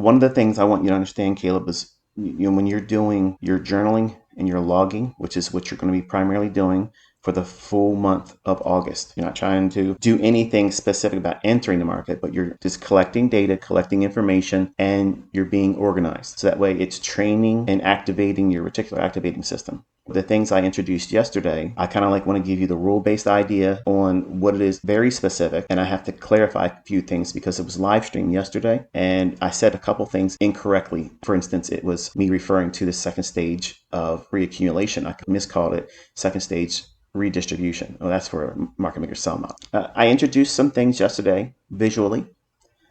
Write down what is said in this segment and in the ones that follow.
one of the things I want you to understand, Caleb, is when you're doing your journaling and your logging, which is what you're going to be primarily doing for the full month of August. You're not trying to do anything specific about entering the market, but you're just collecting data, collecting information, and you're being organized. So that way it's training and activating your reticular activating system. The things I introduced yesterday, I kind of want to give you the rule-based idea on what it is, very specific, and I have to clarify a few things because it was live streamed yesterday and I said a couple things incorrectly. For instance, it was me referring to the second stage of reaccumulation. I miscalled it second stage redistribution. Oh, that's for market maker sell model. I introduced some things yesterday visually.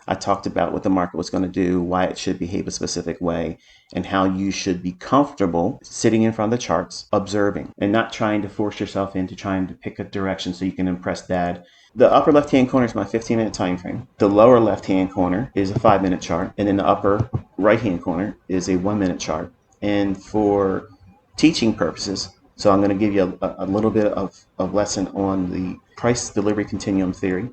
I talked about what the market was going to do, why it should behave a specific way, and how you should be comfortable sitting in front of the charts, observing, and not trying to force yourself into trying to pick a direction so you can impress dad. The upper left-hand corner is my 15-minute time frame. The lower left-hand corner is a 5-minute chart, and then the upper right-hand corner is a 1-minute chart. And for teaching purposes, so I'm going to give you a little bit of lesson on the price delivery continuum theory,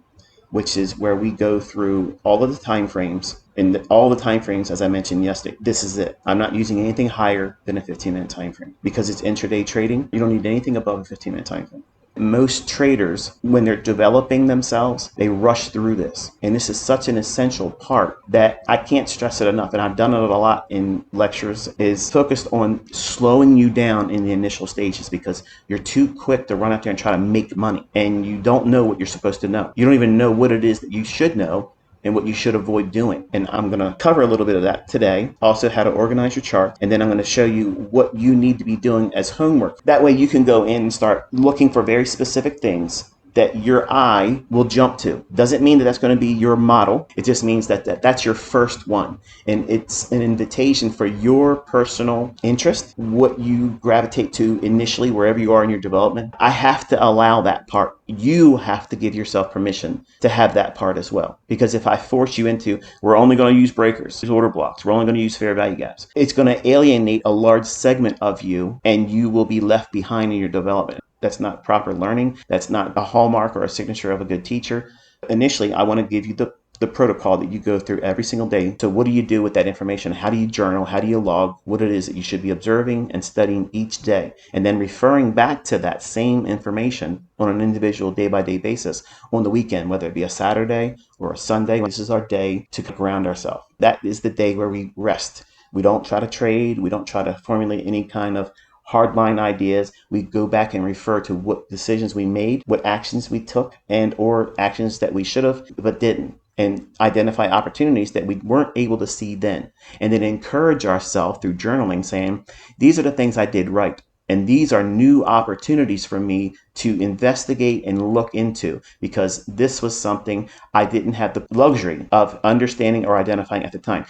which is where we go through all of the time frames. And all the time frames, as I mentioned yesterday, this is it. I'm not using anything higher than a 15-minute time frame because it's intraday trading. You don't need anything above a 15-minute time frame. Most traders, when they're developing themselves, they rush through this. And this is such an essential part that I can't stress it enough. And I've done it a lot in lectures, is focused on slowing you down in the initial stages because you're too quick to run out there and try to make money. And you don't know what you're supposed to know. You don't even know what it is that you should know and what you should avoid doing. And I'm going to cover a little bit of that today. Also, how to organize your chart. And then I'm going to show you what you need to be doing as homework. That way you can go in and start looking for very specific things that your eye will jump to. Doesn't mean that that's going to be your model. It just means that that's your first one. And it's an invitation for your personal interest, what you gravitate to initially, wherever you are in your development. I have to allow that part. You have to give yourself permission to have that part as well. Because if I force you into, we're only going to use breakers, order blocks, we're only going to use fair value gaps, it's going to alienate a large segment of you and you will be left behind in your development. That's not proper learning. That's not a hallmark or a signature of a good teacher. Initially, I want to give you the protocol that you go through every single day. So what do you do with that information? How do you journal? How do you log what it is that you should be observing and studying each day? And then referring back to that same information on an individual day-by-day basis on the weekend, whether it be a Saturday or a Sunday. This is our day to ground ourselves. That is the day where we rest. We don't try to trade. We don't try to formulate any kind of hardline ideas. We go back and refer to what decisions we made, what actions we took, and or actions that we should have but didn't, and identify opportunities that we weren't able to see then. And then encourage ourselves through journaling saying, these are the things I did right. And these are new opportunities for me to investigate and look into because this was something I didn't have the luxury of understanding or identifying at the time.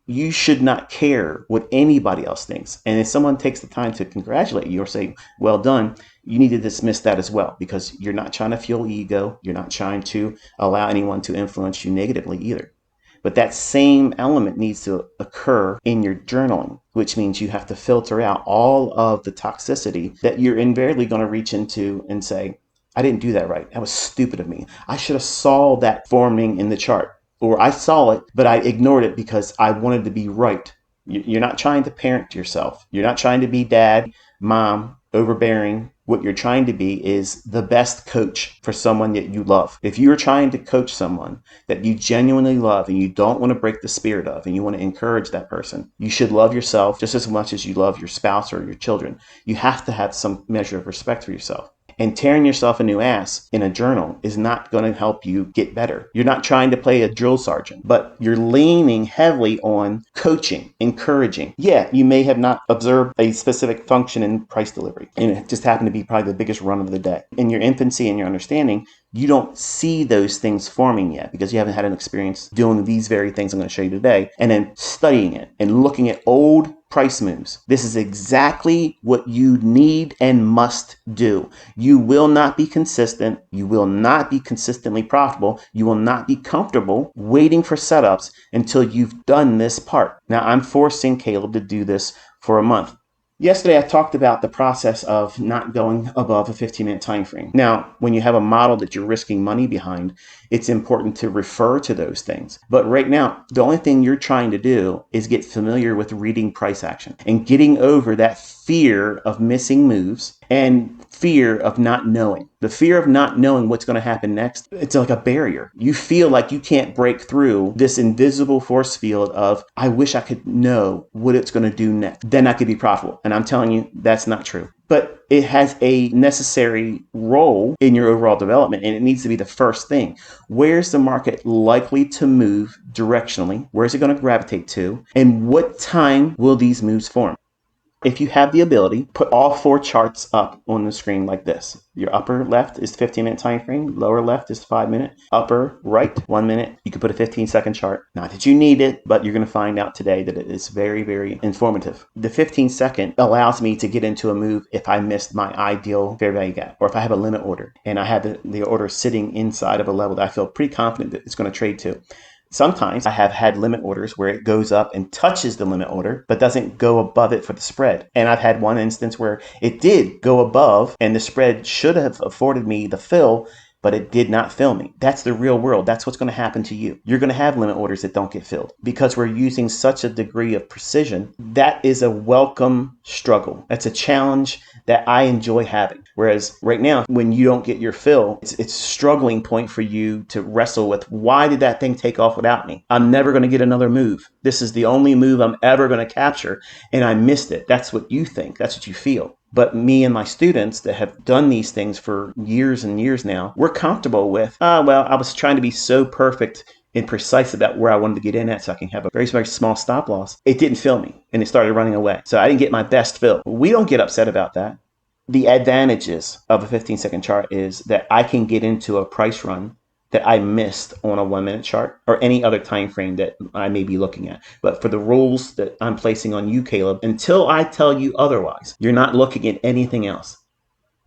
You should not care what anybody else thinks. And if someone takes the time to congratulate you or say, well done, you need to dismiss that as well because you're not trying to fuel ego. You're not trying to allow anyone to influence you negatively either. But that same element needs to occur in your journaling, which means you have to filter out all of the toxicity that you're invariably going to reach into and say, I didn't do that right. That was stupid of me. I should have saw that forming in the chart. Or I saw it, but I ignored it because I wanted to be right. You're not trying to parent yourself. You're not trying to be dad, mom, overbearing. What you're trying to be is the best coach for someone that you love. If you're trying to coach someone that you genuinely love and you don't want to break the spirit of and you want to encourage that person, you should love yourself just as much as you love your spouse or your children. You have to have some measure of respect for yourself. And tearing yourself a new ass in a journal is not going to help you get better. You're not trying to play a drill sergeant, but you're leaning heavily on coaching, encouraging. Yeah, you may have not observed a specific function in price delivery, and it just happened to be probably the biggest run of the day. In your infancy and your understanding, you don't see those things forming yet because you haven't had an experience doing these very things I'm going to show you today, and then studying it and looking at old price moves. This is exactly what you need and must do. You will not be consistent. You will not be consistently profitable. You will not be comfortable waiting for setups until you've done this part. Now, I'm forcing Caleb to do this for a month. Yesterday, I talked about the process of not going above a 15-minute time frame. Now, when you have a model that you're risking money behind, it's important to refer to those things. But right now, the only thing you're trying to do is get familiar with reading price action and getting over that fear of missing moves and fear of not knowing. The fear of not knowing what's going to happen next, it's like a barrier. You feel like you can't break through this invisible force field of, I wish I could know what it's going to do next. Then I could be profitable. And I'm telling you, that's not true. But it has a necessary role in your overall development, and it needs to be the first thing. Where's the market likely to move directionally? Where's it going to gravitate to? And what time will these moves form? If you have the ability, put all 4 charts up on the screen like this. Your upper left is 15-minute time frame, lower left is 5-minute, upper right 1 minute. You can put a 15-second chart. Not that you need it, but you're going to find out today that it is very, very informative. The 15-second allows me to get into a move if I missed my ideal fair value gap, or if I have a limit order and I have the order sitting inside of a level that I feel pretty confident that it's going to trade to. Sometimes I have had limit orders where it goes up and touches the limit order, but doesn't go above it for the spread. And I've had one instance where it did go above and the spread should have afforded me the fill, but it did not fill me. That's the real world. That's what's going to happen to you. You're going to have limit orders that don't get filled because we're using such a degree of precision. That is a welcome struggle. That's a challenge that I enjoy having. Whereas right now, when you don't get your fill, it's a struggling point for you to wrestle with, why did that thing take off without me? I'm never going to get another move. This is the only move I'm ever going to capture, and I missed it. That's what you think. That's what you feel. But me and my students that have done these things for years and years now, we're comfortable with, well, I was trying to be so perfect and precise about where I wanted to get in at so I can have a very, very small stop loss. It didn't fill me and it started running away. So I didn't get my best fill. We don't get upset about that. The advantages of a 15-second chart is that I can get into a price run that I missed on a 1-minute chart or any other time frame that I may be looking at. But for the rules that I'm placing on you, Caleb, until I tell you otherwise, you're not looking at anything else.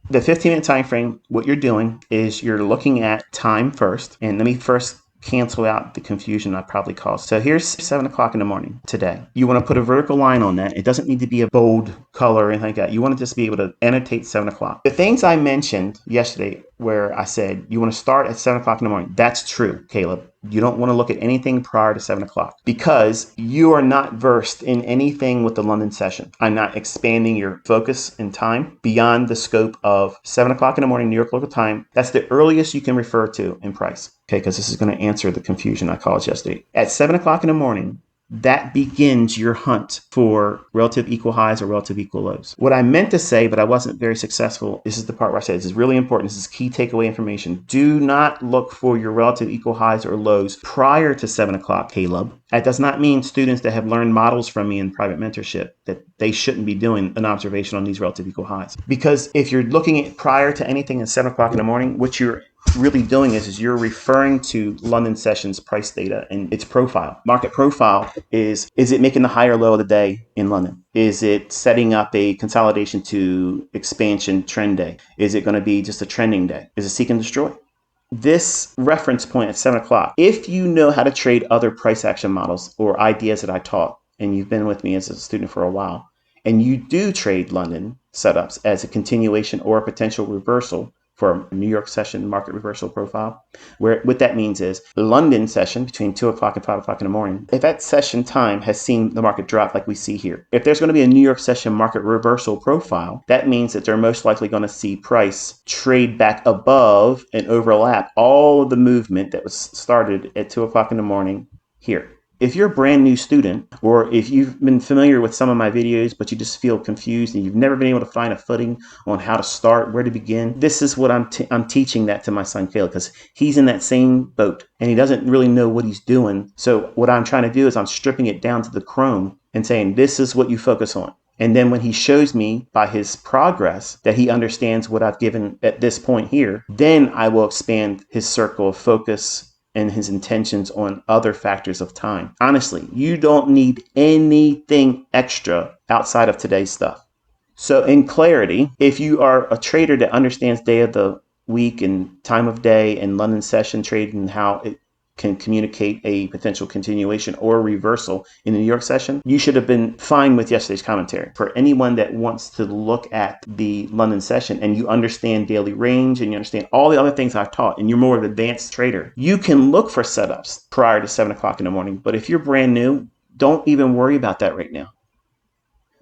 The 15-minute time frame, what you're doing is you're looking at time first. And let me first cancel out the confusion I probably caused. So here's 7 o'clock in the morning today. You want to put a vertical line on that. It doesn't need to be a bold color or anything like that. You want to just be able to annotate 7 o'clock. The things I mentioned yesterday where I said you want to start at 7 o'clock in the morning, that's true, Caleb. You don't want to look at anything prior to 7 o'clock because you are not versed in anything with the London session. I'm not expanding your focus and time beyond the scope of 7 o'clock in the morning, New York local time. That's the earliest you can refer to in price. Okay, because this is going to answer the confusion I caused yesterday. At 7 o'clock in the morning, that begins your hunt for relative equal highs or relative equal lows. What I meant to say, but I wasn't very successful, this is the part where I said this is really important. This is key takeaway information. Do not look for your relative equal highs or lows prior to 7 o'clock, Caleb. That does not mean students that have learned models from me in private mentorship that they shouldn't be doing an observation on these relative equal highs. Because if you're looking at prior to anything at 7 o'clock in the morning, what you're really doing is you're referring to London sessions price data and its profile. Market profile is it making the high or low of the day in London? Is it setting up a consolidation to expansion trend day? Is it going to be just a trending day? Is it seek and destroy? This reference point at 7 o'clock, if you know how to trade other price action models or ideas that I taught, and you've been with me as a student for a while, and you do trade London setups as a continuation or a potential reversal for a New York session market reversal profile, where what that means is the London session between 2 o'clock and 5 o'clock in the morning, if that session time has seen the market drop like we see here, if there's going to be a New York session market reversal profile, that means that they're most likely going to see price trade back above and overlap all of the movement that was started at 2 o'clock in the morning here. If you're a brand new student, or if you've been familiar with some of my videos, but you just feel confused and you've never been able to find a footing on how to start, where to begin, this is what I'm teaching that to my son Caleb, because he's in that same boat and he doesn't really know what he's doing. So what I'm trying to do is I'm stripping it down to the chrome and saying, this is what you focus on. And then when he shows me by his progress that he understands what I've given at this point here, then I will expand his circle of focus and his intentions on other factors of time. Honestly, you don't need anything extra outside of today's stuff. So in clarity, if you are a trader that understands day of the week and time of day and London session trading and how can communicate a potential continuation or reversal in the New York session, you should have been fine with yesterday's commentary. For anyone that wants to look at the London session and you understand daily range and you understand all the other things I've taught and you're more of an advanced trader, you can look for setups prior to 7 o'clock in the morning. But if you're brand new, don't even worry about that right now.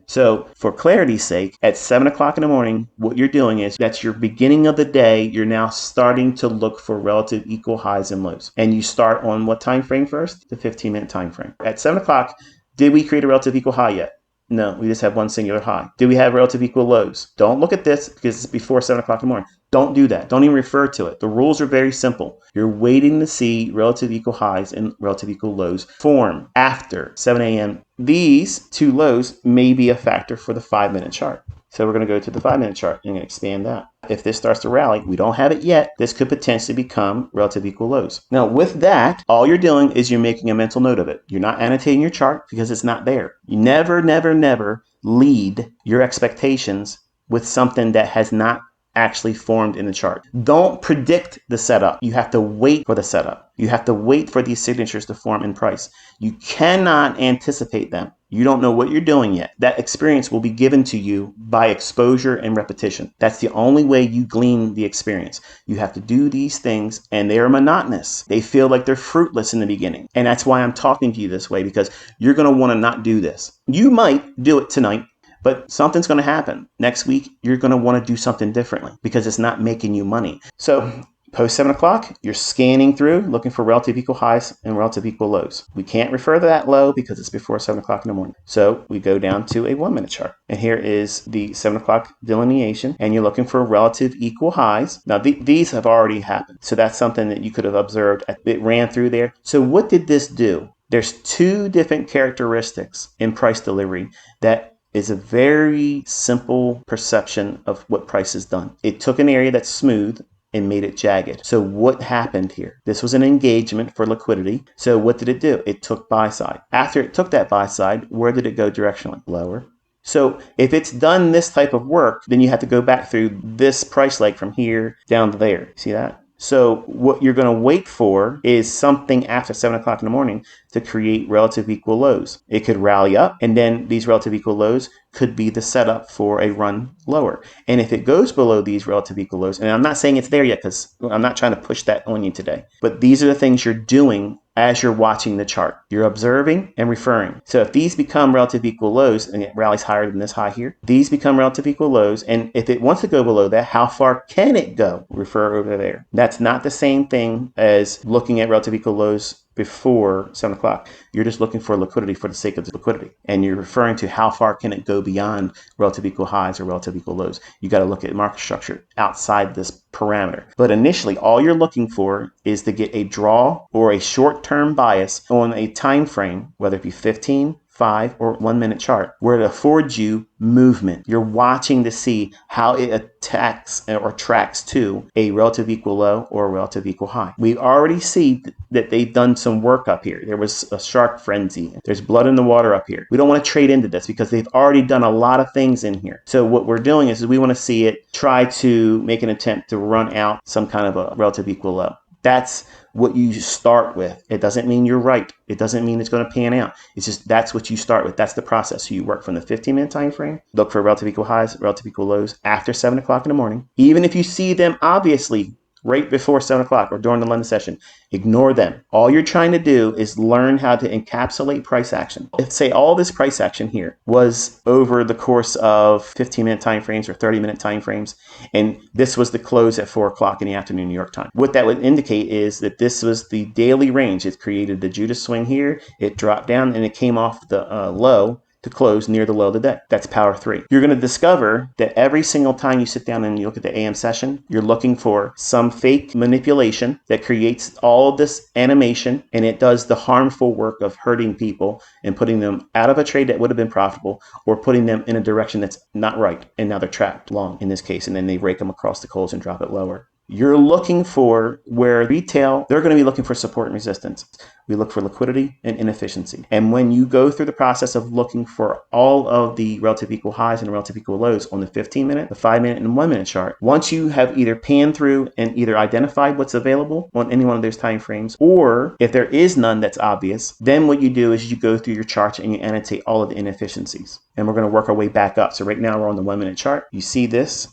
So for clarity's sake, at 7 o'clock in the morning, what you're doing is that's your beginning of the day. You're now starting to look for relative equal highs and lows. And you start on what time frame first? The 15-minute time frame. At 7 o'clock, did we create a relative equal high yet? No, we just have one singular high. Do we have relative equal lows? Don't look at this because it's before 7 o'clock in the morning. Don't do that. Don't even refer to it. The rules are very simple. You're waiting to see relative equal highs and relative equal lows form after 7 a.m. These two lows may be a factor for the 5-minute chart. So we're going to go to the 5-minute chart and expand that. If this starts to rally, we don't have it yet, this could potentially become relative equal lows. Now with that, all you're doing is you're making a mental note of it. You're not annotating your chart because it's not there. You never, never, never lead your expectations with something that has not actually formed in the chart. Don't predict the setup. You have to wait for the setup. You have to wait for these signatures to form in price. You cannot anticipate them. You don't know what you're doing yet. That experience will be given to you by exposure and repetition. That's the only way you glean the experience. You have to do these things and they are monotonous. They feel like they're fruitless in the beginning. And that's why I'm talking to you this way, because you're going to want to not do this. You might do it tonight, but something's going to happen. Next week, you're going to want to do something differently because it's not making you money. So post 7 o'clock, you're scanning through, looking for relative equal highs and relative equal lows. We can't refer to that low because it's before 7 o'clock in the morning. So we go down to a 1-minute chart. And here is the 7 o'clock delineation. And you're looking for relative equal highs. Now, these have already happened. So that's something that you could have observed. It ran through there. So what did this do? There's two different characteristics in price delivery that is a very simple perception of what price has done. It took an area that's smooth and made it jagged. So what happened here? This was an engagement for liquidity. So what did it do? It took buy side. After it took that buy side, where did it go directionally? Lower. So if it's done this type of work, then you have to go back through this price leg from here down to there. See that? So what you're going to wait for is something after 7 o'clock in the morning to create relative equal lows. It could rally up, and then these relative equal lows could be the setup for a run lower. And if it goes below these relative equal lows, and I'm not saying it's there yet because I'm not trying to push that on you today, but these are the things you're doing as you're watching the chart. You're observing and referring. So if these become relative equal lows and it rallies higher than this high here, these become relative equal lows. And if it wants to go below that, how far can it go? Refer over there. That's not the same thing as looking at relative equal lows before 7 o'clock. You're just looking for liquidity for the sake of the liquidity. And you're referring to how far can it go beyond relative equal highs or relative equal lows. You got to look at market structure outside this parameter. But initially, all you're looking for is to get a draw or a short-term bias on a time frame, whether it be 15, 5, or 1-minute chart, where it affords you movement. You're watching to see how it attacks or tracks to a relative equal low or a relative equal high. We already see that they've done some work up here. There was a shark frenzy. There's blood in the water up here. We don't want to trade into this because they've already done a lot of things in here. So what we're doing is we want to see it try to make an attempt to run out some kind of a relative equal low. That's what you start with. It doesn't mean you're right. It doesn't mean it's going to pan out. It's just that's what you start with. That's the process. So you work from the 15-minute time frame, look for relative equal highs, relative equal lows after 7 o'clock in the morning. Even if you see them obviously right before 7 o'clock or during the London session, ignore them. All you're trying to do is learn how to encapsulate price action. If, say, all this price action here was over the course of 15-minute time frames or 30-minute time frames, and this was the close at 4 o'clock in the afternoon New York time, what that would indicate is that this was the daily range. It created the Judas swing here, it dropped down, and it came off the low to close near the low of the day. That's power 3. You're going to discover that every single time you sit down and you look at the AM session, you're looking for some fake manipulation that creates all of this animation, and it does the harmful work of hurting people and putting them out of a trade that would have been profitable or putting them in a direction that's not right. And now they're trapped long in this case, and then they rake them across the coals and drop it lower. You're looking for where retail, they're going to be looking for support and resistance. We look for liquidity and inefficiency. And when you go through the process of looking for all of the relative equal highs and relative equal lows on the 15-minute, the 5-minute, and 1-minute chart, once you have either panned through and either identified what's available on any one of those time frames, or if there is none that's obvious, then what you do is you go through your charts and you annotate all of the inefficiencies. And we're going to work our way back up. So right now we're on the 1-minute chart. You see this.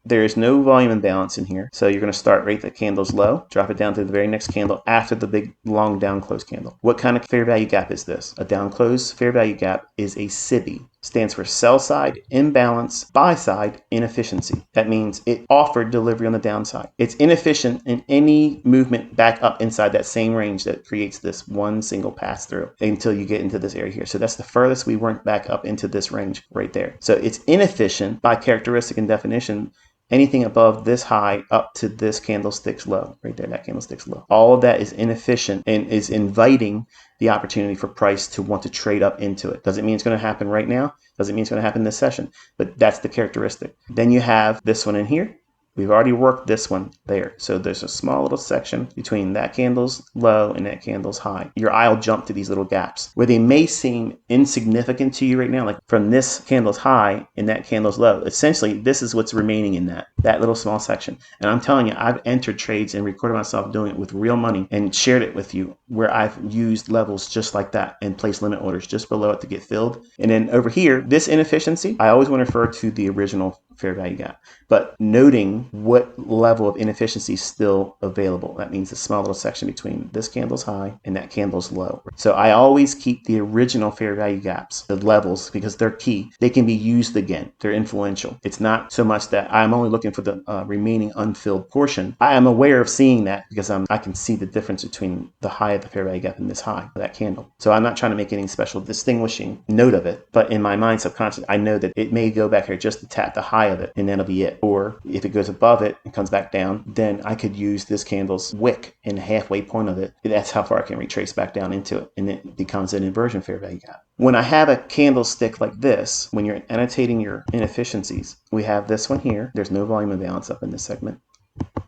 There is no volume imbalance in here. So you're going to start right at the candle's low, drop it down to the very next candle after the big long down close candle. What kind of fair value gap is this? A down close fair value gap is a SIBI. Stands for sell side imbalance, buy side inefficiency. That means it offered delivery on the downside. It's inefficient in any movement back up inside that same range that creates this one single pass through until you get into this area here. So that's the furthest we went back up into this range right there. So it's inefficient by characteristic and definition. Anything above this high up to this candlestick's low, right there, that candlestick's low. All of that is inefficient and is inviting the opportunity for price to want to trade up into it. Doesn't mean it's going to happen right now. Doesn't mean it's going to happen this session, but that's the characteristic. Then you have this one in here. We've already worked this one there. So there's a small little section between that candle's low and that candle's high. Your eye will jump to these little gaps where they may seem insignificant to you right now, like from this candle's high and that candle's low. Essentially, this is what's remaining in that little small section. And I'm telling you, I've entered trades and recorded myself doing it with real money and shared it with you where I've used levels just like that and placed limit orders just below it to get filled. And then over here, this inefficiency, I always want to refer to the original fair value gap, but noting what level of inefficiency is still available. That means the small little section between this candle's high and that candle's low. So I always keep the original fair value gaps, the levels, because they're key. They can be used again. They're influential. It's not so much that I'm only looking for the remaining unfilled portion. I am aware of seeing that because I can see the difference between the high of the fair value gap and this high of that candle. So I'm not trying to make any special distinguishing note of it, but in my mind subconscious, I know that it may go back here just to tap the high of it and then it'll be it. Or if it goes above it and comes back down, then I could use this candle's wick and the halfway point of it. That's how far I can retrace back down into it, and it becomes an inversion fair value gap. When I have a candlestick like this, when you're annotating your inefficiencies, we have this one here. There's no volume imbalance up in this segment.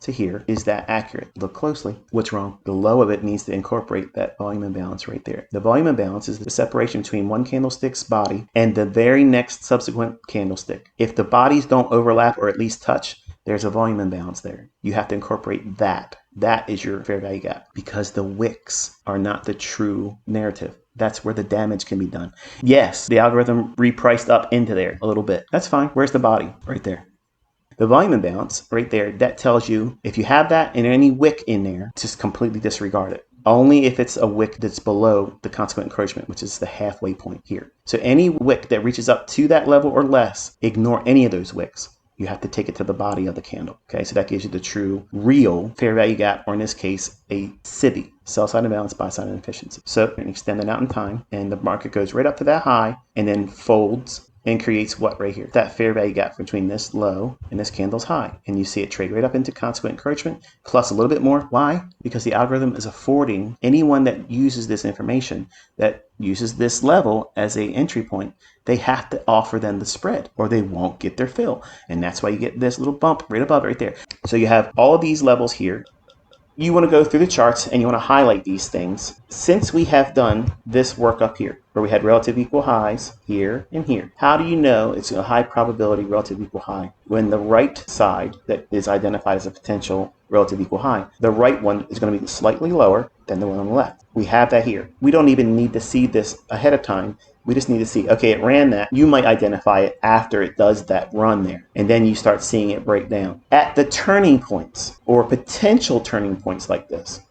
To here, is that accurate? Look closely. What's wrong? The low of it needs to incorporate that volume imbalance right there. The volume imbalance is the separation between one candlestick's body and the very next subsequent candlestick. If the bodies don't overlap or at least touch, there's a volume imbalance there. You have to incorporate that. That is your fair value gap because the wicks are not the true narrative. That's where the damage can be done. Yes, the algorithm repriced up into there a little bit. That's fine. Where's the body? Right there. The volume imbalance right there, that tells you if you have that and any wick in there, just completely disregard it. Only if it's a wick that's below the consequent encroachment, which is the halfway point here. So any wick that reaches up to that level or less, ignore any of those wicks. You have to take it to the body of the candle. Okay, so that gives you the true, real fair value gap, or in this case, a SIBI, sell side imbalance, buy side inefficiency. So extend that out in time, and the market goes right up to that high, and then folds and creates what right here? That fair value gap between this low and this candle's high. And you see it trade right up into consequent encroachment plus a little bit more. Why? Because the algorithm is affording anyone that uses this information, that uses this level as a entry point, they have to offer them the spread or they won't get their fill. And that's why you get this little bump right above right there. So you have all of these levels here. You want to go through the charts and you want to highlight these things. Since we have done this work up here, where we had relative equal highs here and here, how do you know it's a high probability relative equal high? When the right side that is identified as a potential relative equal high, the right one is going to be slightly lower than the one on the left. We have that here. We don't even need to see this ahead of time. We just need to see, okay, it ran that. You might identify it after it does that run there. And then you start seeing it break down. At the turning points or potential turning points like this,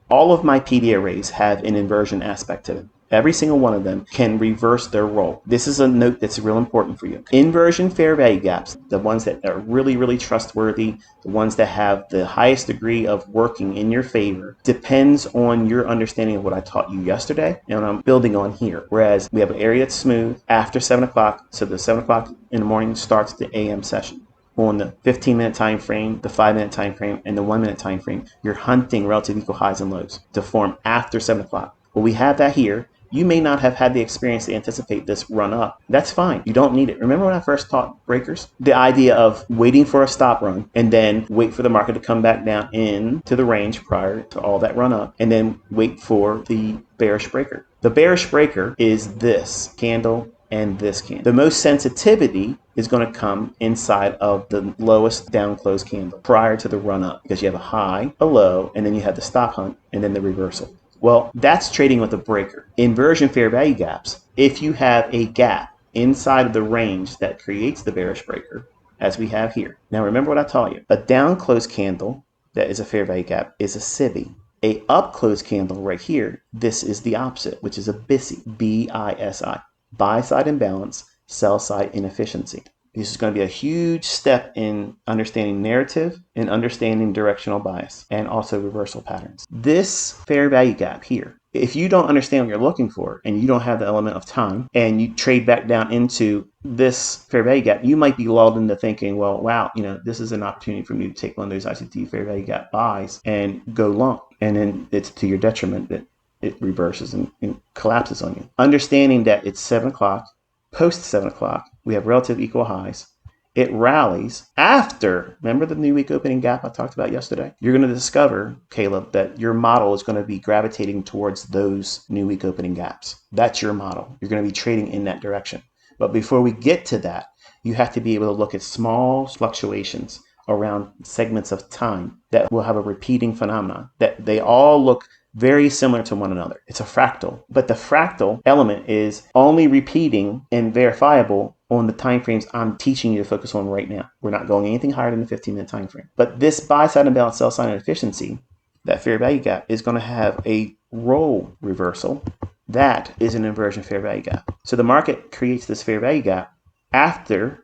all of my PD arrays have an inversion aspect to them. Every single one of them can reverse their role. This is a note that's real important for you. Inversion fair value gaps, the ones that are really, really trustworthy, the ones that have the highest degree of working in your favor, depends on your understanding of what I taught you yesterday and I'm building on here. Whereas we have an area that's smooth after 7 o'clock, so the 7 o'clock in the morning starts the AM session. On the 15-minute time frame, the 5-minute time frame, and the 1-minute time frame, you're hunting relative equal highs and lows to form after 7 o'clock. Well, we have that here. You may not have had the experience to anticipate this run up. That's fine. You don't need it. Remember when I first taught breakers? The idea of waiting for a stop run and then wait for the market to come back down into the range prior to all that run up, and then wait for the bearish breaker. The bearish breaker is this candle and this candle. The most sensitivity is going to come inside of the lowest down close candle prior to the run up, because you have a high, a low, and then you have the stop hunt and then the reversal. Well, that's trading with a breaker. Inversion fair value gaps, if you have a gap inside of the range that creates the bearish breaker, as we have here. Now remember what I taught you. A down close candle that is a fair value gap is a SIBI. A up close candle right here, this is the opposite, which is a BISI, B-I-S-I. Buy side imbalance, sell side inefficiency. This is going to be a huge step in understanding narrative and understanding directional bias and also reversal patterns. This fair value gap here, if you don't understand what you're looking for and you don't have the element of time and you trade back down into this fair value gap, you might be lulled into thinking, well, wow, this is an opportunity for me to take one of those ICT fair value gap buys and go long. And then it's to your detriment that it reverses and collapses on you. Understanding that it's 7 o'clock, post 7 o'clock, we have relative equal highs. It rallies after, remember the new week opening gap I talked about yesterday? You're going to discover, Caleb, that your model is going to be gravitating towards those new week opening gaps. That's your model. You're going to be trading in that direction. But before we get to that, you have to be able to look at small fluctuations around segments of time that will have a repeating phenomenon, that they all look very similar to one another. It's a fractal, but the fractal element is only repeating and verifiable on the time frames I'm teaching you to focus on right now. We're not going anything higher than the 15-minute time frame. But this buy side imbalance, sell side inefficiency, that fair value gap, is going to have a roll reversal. That is an inversion fair value gap. So the market creates this fair value gap after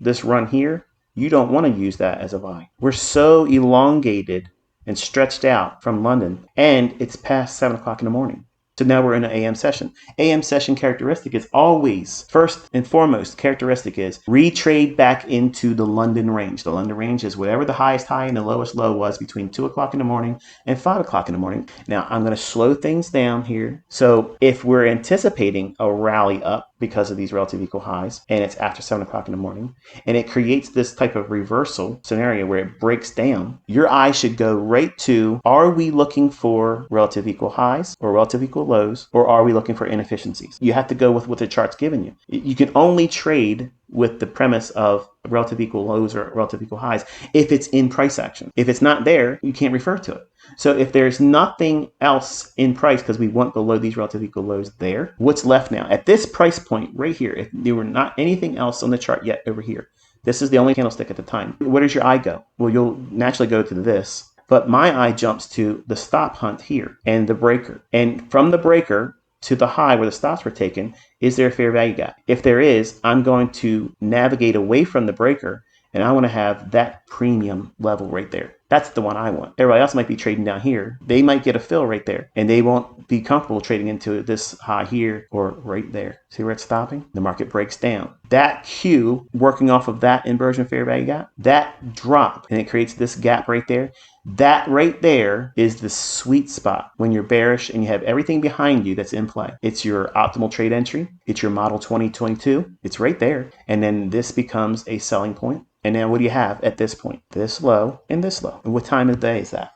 this run here. You don't want to use that as a buy. We're so elongated and stretched out from London, and it's past 7 o'clock in the morning. So now we're in an AM session. AM session characteristic is always, first and foremost, characteristic is retrade back into the London range. The London range is whatever the highest high and the lowest low was between 2 o'clock in the morning and 5 o'clock in the morning. Now I'm going to slow things down here. So if we're anticipating a rally up because of these relative equal highs, and it's after 7 o'clock in the morning, and it creates this type of reversal scenario where it breaks down, your eye should go right to, are we looking for relative equal highs or relative equal lows, or are we looking for inefficiencies? You have to go with what the chart's given you. You can only trade with the premise of relative equal lows or relative equal highs if it's in price action. If it's not there, you can't refer to it. So if there's nothing else in price, because we want below these relative equal lows there, what's left now? At this price point right here, if there were not anything else on the chart yet over here, this is the only candlestick at the time. Where does your eye go? Well, you'll naturally go to this, but my eye jumps to the stop hunt here and the breaker. And from the breaker to the high where the stops were taken, is there a fair value gap? If there is, I'm going to navigate away from the breaker, and I want to have that premium level right there. That's the one I want. Everybody else might be trading down here. They might get a fill right there, and they won't be comfortable trading into this high here or right there. See where it's stopping? The market breaks down. That Q, working off of that inversion fair value gap, that drop, and it creates this gap right there. That right there is the sweet spot when you're bearish and you have everything behind you that's in play. It's your optimal trade entry. It's your model 2022. It's right there. And then this becomes a selling point. And now what do you have at this point? This low and this low. And what time of day is that?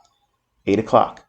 8 o'clock.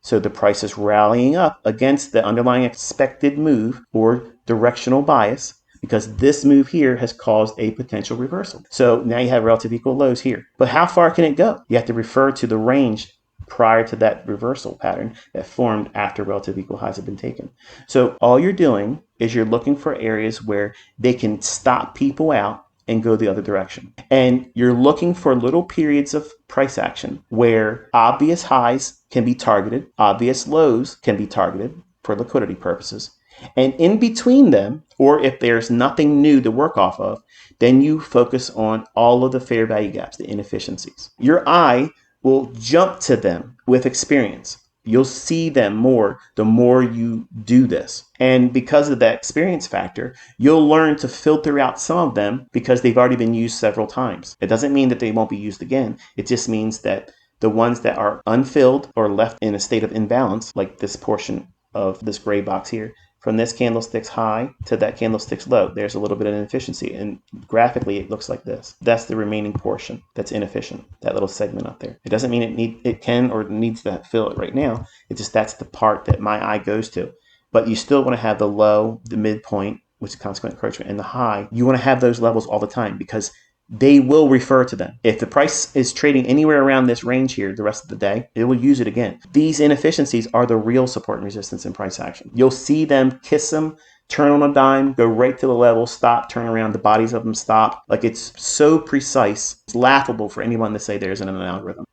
So the price is rallying up against the underlying expected move or directional bias, because this move here has caused a potential reversal. So now you have relative equal lows here. But how far can it go? You have to refer to the range prior to that reversal pattern that formed after relative equal highs have been taken. So all you're doing is you're looking for areas where they can stop people out and go the other direction. And you're looking for little periods of price action where obvious highs can be targeted, obvious lows can be targeted for liquidity purposes. And in between them, or if there's nothing new to work off of, then you focus on all of the fair value gaps, the inefficiencies. Your eye will jump to them with experience. You'll see them more the more you do this. And because of that experience factor, you'll learn to filter out some of them because they've already been used several times. It doesn't mean that they won't be used again. It just means that the ones that are unfilled or left in a state of imbalance, like this portion of this gray box here, from this candlestick's high to that candlestick's low. There's a little bit of inefficiency, and graphically it looks like this. That's the remaining portion that's inefficient, that little segment up there. It doesn't mean it can or needs to fill it right now. It's just that's the part that my eye goes to. But you still want to have the low, the midpoint, which is consequent encroachment, and the high. You want to have those levels all the time because they will refer to them. If the price is trading anywhere around this range here the rest of the day, it will use it again. These inefficiencies are the real support and resistance in price action. You'll see them, kiss them, turn on a dime, go right to the level, stop, turn around, the bodies of them stop. Like, it's so precise, it's laughable for anyone to say there isn't an algorithm.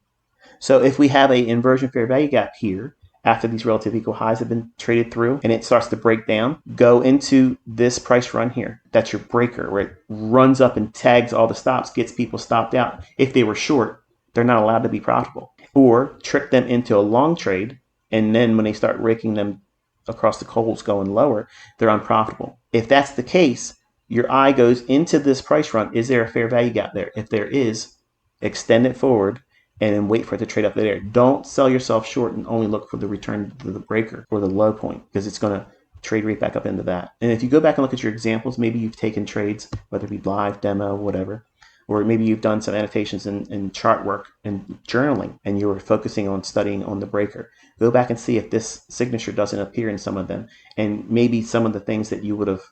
So if we have an inversion fair value gap here, after these relative equal highs have been traded through and it starts to break down, go into this price run here. That's your breaker, where it runs up and tags all the stops, gets people stopped out. If they were short, they're not allowed to be profitable. Or trick them into a long trade, and then when they start raking them across the coals going lower, they're unprofitable. If that's the case, your eye goes into this price run. Is there a fair value gap there? If there is, extend it forward and then wait for it to trade up there. Don't sell yourself short and only look for the return to the breaker or the low point, because it's going to trade right back up into that. And if you go back and look at your examples, maybe you've taken trades, whether it be live, demo, whatever, or maybe you've done some annotations and chart work and journaling, and you were focusing on studying on the breaker. Go back and see if this signature doesn't appear in some of them, and maybe some of the things that you would have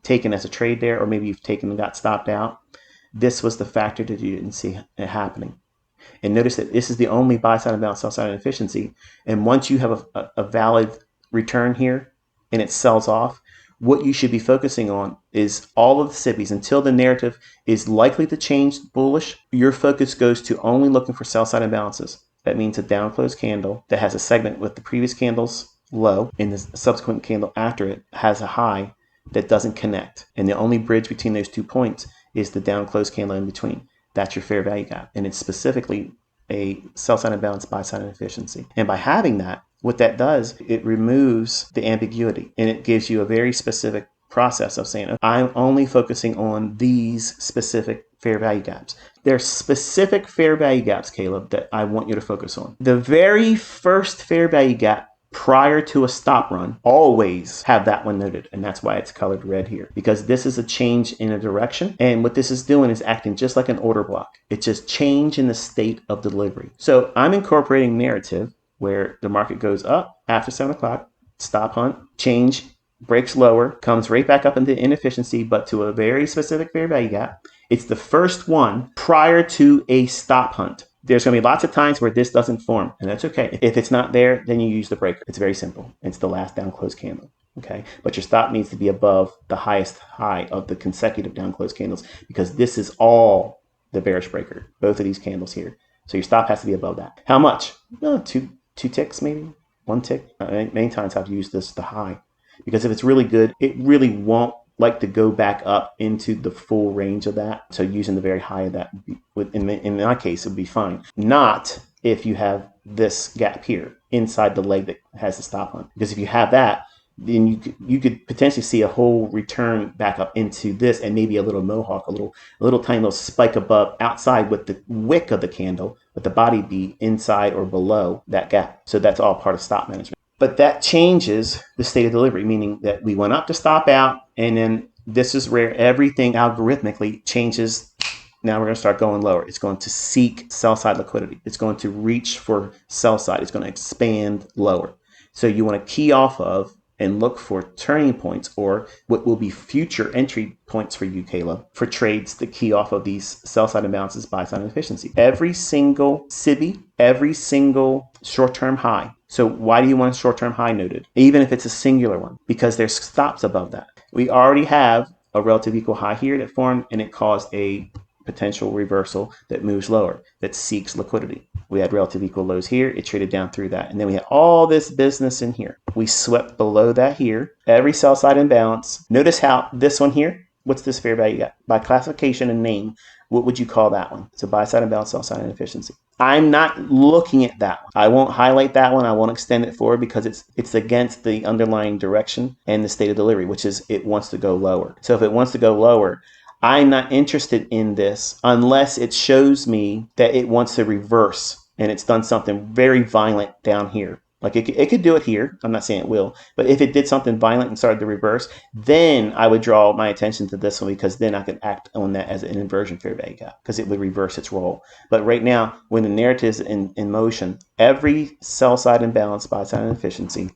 taken as a trade there, or maybe you've taken and got stopped out. This was the factor that you didn't see it happening. And notice that this is the only buy side imbalance, sell side inefficiency. And once you have a valid return here and it sells off, what you should be focusing on is all of the SIBIs. Until the narrative is likely to change bullish, your focus goes to only looking for sell side imbalances. That means a down close candle that has a segment with the previous candle's low and the subsequent candle after it has a high that doesn't connect. And the only bridge between those 2 points is the down close candle in between. That's your fair value gap. And it's specifically a sell side imbalance, buy side inefficiency. And by having that, what that does, it removes the ambiguity, and it gives you a very specific process of saying, I'm only focusing on these specific fair value gaps. There's specific fair value gaps, Caleb, that I want you to focus on. The very first fair value gap prior to a stop run, always have that one noted, and that's why it's colored red here, because this is a change in a direction, and what this is doing is acting just like an order block. It's just change in the state of delivery. So I'm incorporating narrative where the market goes up after 7 o'clock, stop hunt, change, breaks lower, comes right back up into inefficiency, but to a very specific fair value gap. It's the first one prior to a stop hunt. There's going to be lots of times where this doesn't form, and that's okay. If it's not there, then you use the breaker. It's very simple. It's the last down close candle, okay? But your stop needs to be above the highest high of the consecutive down close candles, because this is all the bearish breaker, both of these candles here. So your stop has to be above that. How much? Two ticks maybe, 1 tick. Many times I've used this the high, because if it's really good, it really won't like to go back up into the full range of that. So using the very high of that, in my case, it would be fine. Not if you have this gap here inside the leg that has the stop on. Because if you have that, then you could potentially see a whole return back up into this, and maybe a little mohawk, a little tiny little spike above outside with the wick of the candle, but the body be inside or below that gap. So that's all part of stop management. But that changes the state of delivery, meaning that we went up to stop out, and then this is where everything algorithmically changes. Now we're going to start going lower. It's going to seek sell side liquidity. It's going to reach for sell side. It's going to expand lower. So you want to key off of and look for turning points, or what will be future entry points for you, Caleb, for trades that key off of these sell side imbalances, buy side inefficiency. Every single SIBI, every single short-term high. So why do you want a short-term high noted? Even if it's a singular one, because there's stops above that. We already have a relative equal high here that formed, and it caused a potential reversal that moves lower, that seeks liquidity. We had relative equal lows here. It traded down through that. And then we had all this business in here. We swept below that here. Every sell side imbalance. Notice how this one here, what's this fair value gap? By classification and name, what would you call that one? It's a buy side imbalance, sell side inefficiency. I'm not looking at that one. I won't highlight that one. I won't extend it forward, because it's against the underlying direction and the state of delivery, which is it wants to go lower. So if it wants to go lower, I'm not interested in this unless it shows me that it wants to reverse and it's done something very violent down here. Like it could do it here. I'm not saying it will, but if it did something violent and started to reverse, then I would draw my attention to this one, because then I could act on that as an inversion fair value gap, because it would reverse its role. But right now, when the narrative is in motion, every sell side imbalance, buy side inefficiency,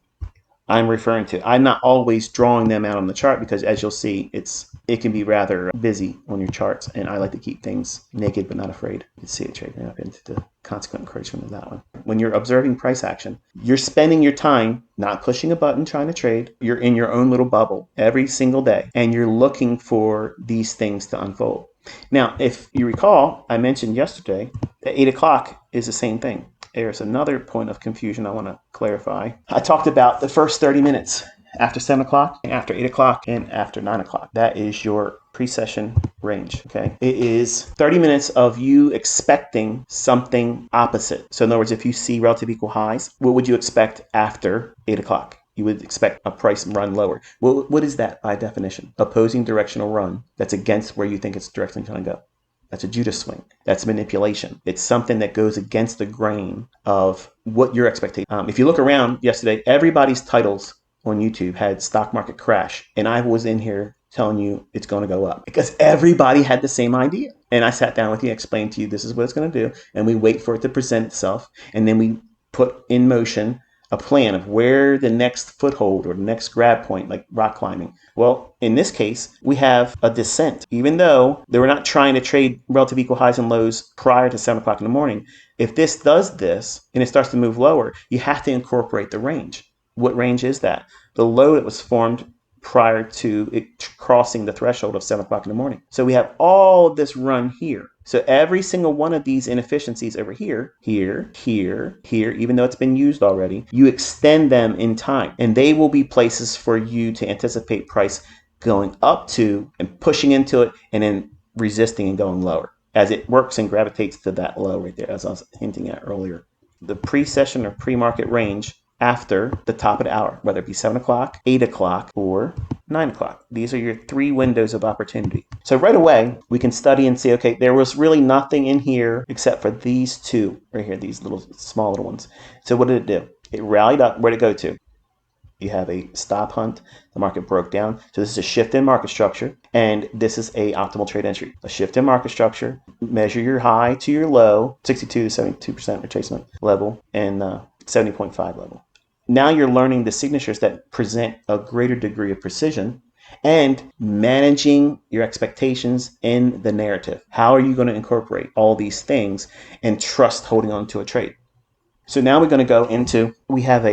I'm referring to. I'm not always drawing them out on the chart, because as you'll see, it can be rather busy on your charts, and I like to keep things naked but not afraid. You can see it trading up into the consequent encouragement of that one. When you're observing price action, you're spending your time not pushing a button trying to trade. You're in your own little bubble every single day, and you're looking for these things to unfold. Now, if you recall, I mentioned yesterday that 8 o'clock is the same thing. There's another point of confusion I want to clarify. I talked about the first 30 minutes after 7 o'clock, after 8 o'clock, and after 9 o'clock. That is your pre-session range, okay? It is 30 minutes of you expecting something opposite. So in other words, if you see relative equal highs, what would you expect after 8 o'clock? You would expect a price run lower. Well, what is that by definition? Opposing directional run that's against where you think it's directionally going to go. That's a Judas swing. That's manipulation. It's something that goes against the grain of what your expectation. If you look around yesterday, everybody's titles on YouTube had stock market crash, and I was in here telling you it's going to go up, because everybody had the same idea. And I sat down with you, explained to you this is what it's going to do, and we wait for it to present itself, and then we put in motion a plan of where the next foothold or the next grab point, like rock climbing. Well, in this case, we have a descent. Even though they were not trying to trade relative equal highs and lows prior to 7 o'clock in the morning, if this does this and it starts to move lower, you have to incorporate the range. What range is that? The low that was formed prior to it crossing the threshold of 7 o'clock in the morning. So we have all of this run here. So every single one of these inefficiencies over here, here, even though it's been used already, you extend them in time, and they will be places for you to anticipate price going up to and pushing into it, and then resisting and going lower as it works and gravitates to that low right there, as I was hinting at earlier. The pre-session or pre-market range after the top of the hour, whether it be 7 o'clock, 8 o'clock, or 9 o'clock. These are your 3 windows of opportunity. So right away, we can study and see, okay, there was really nothing in here except for these 2 right here, these little small little ones. So what did it do? It rallied up. Where'd it go to? You have a stop hunt. The market broke down. So this is a shift in market structure, and this is a optimal trade entry. A shift in market structure. Measure your high to your low, 62 to 72% retracement level, and 70.5 level. Now you're learning the signatures that present a greater degree of precision and managing your expectations in the narrative. How are you going to incorporate all these things and trust holding on to a trade? So now we're going to go into, we have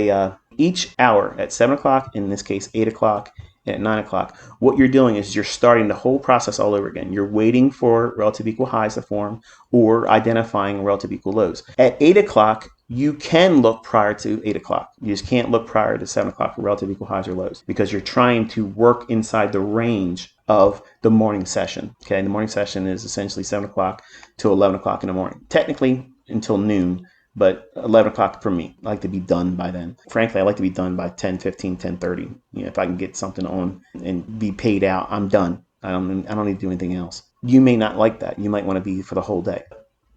each hour at 7 o'clock, in this case 8 o'clock, and at 9 o'clock. What you're doing is you're starting the whole process all over again. You're waiting for relative equal highs to form or identifying relative equal lows. At 8 o'clock, you can look prior to 8 o'clock. You just can't look prior to 7 o'clock for relative equal highs or lows, because you're trying to work inside the range of the morning session. Okay, and the morning session is essentially 7 o'clock to 11 o'clock in the morning. Technically until noon, but 11 o'clock for me. I like to be done by then. Frankly, I like to be done by 10:15, 10:30. If I can get something on and be paid out, I'm done. I don't need to do anything else. You may not like that. You might want to be for the whole day.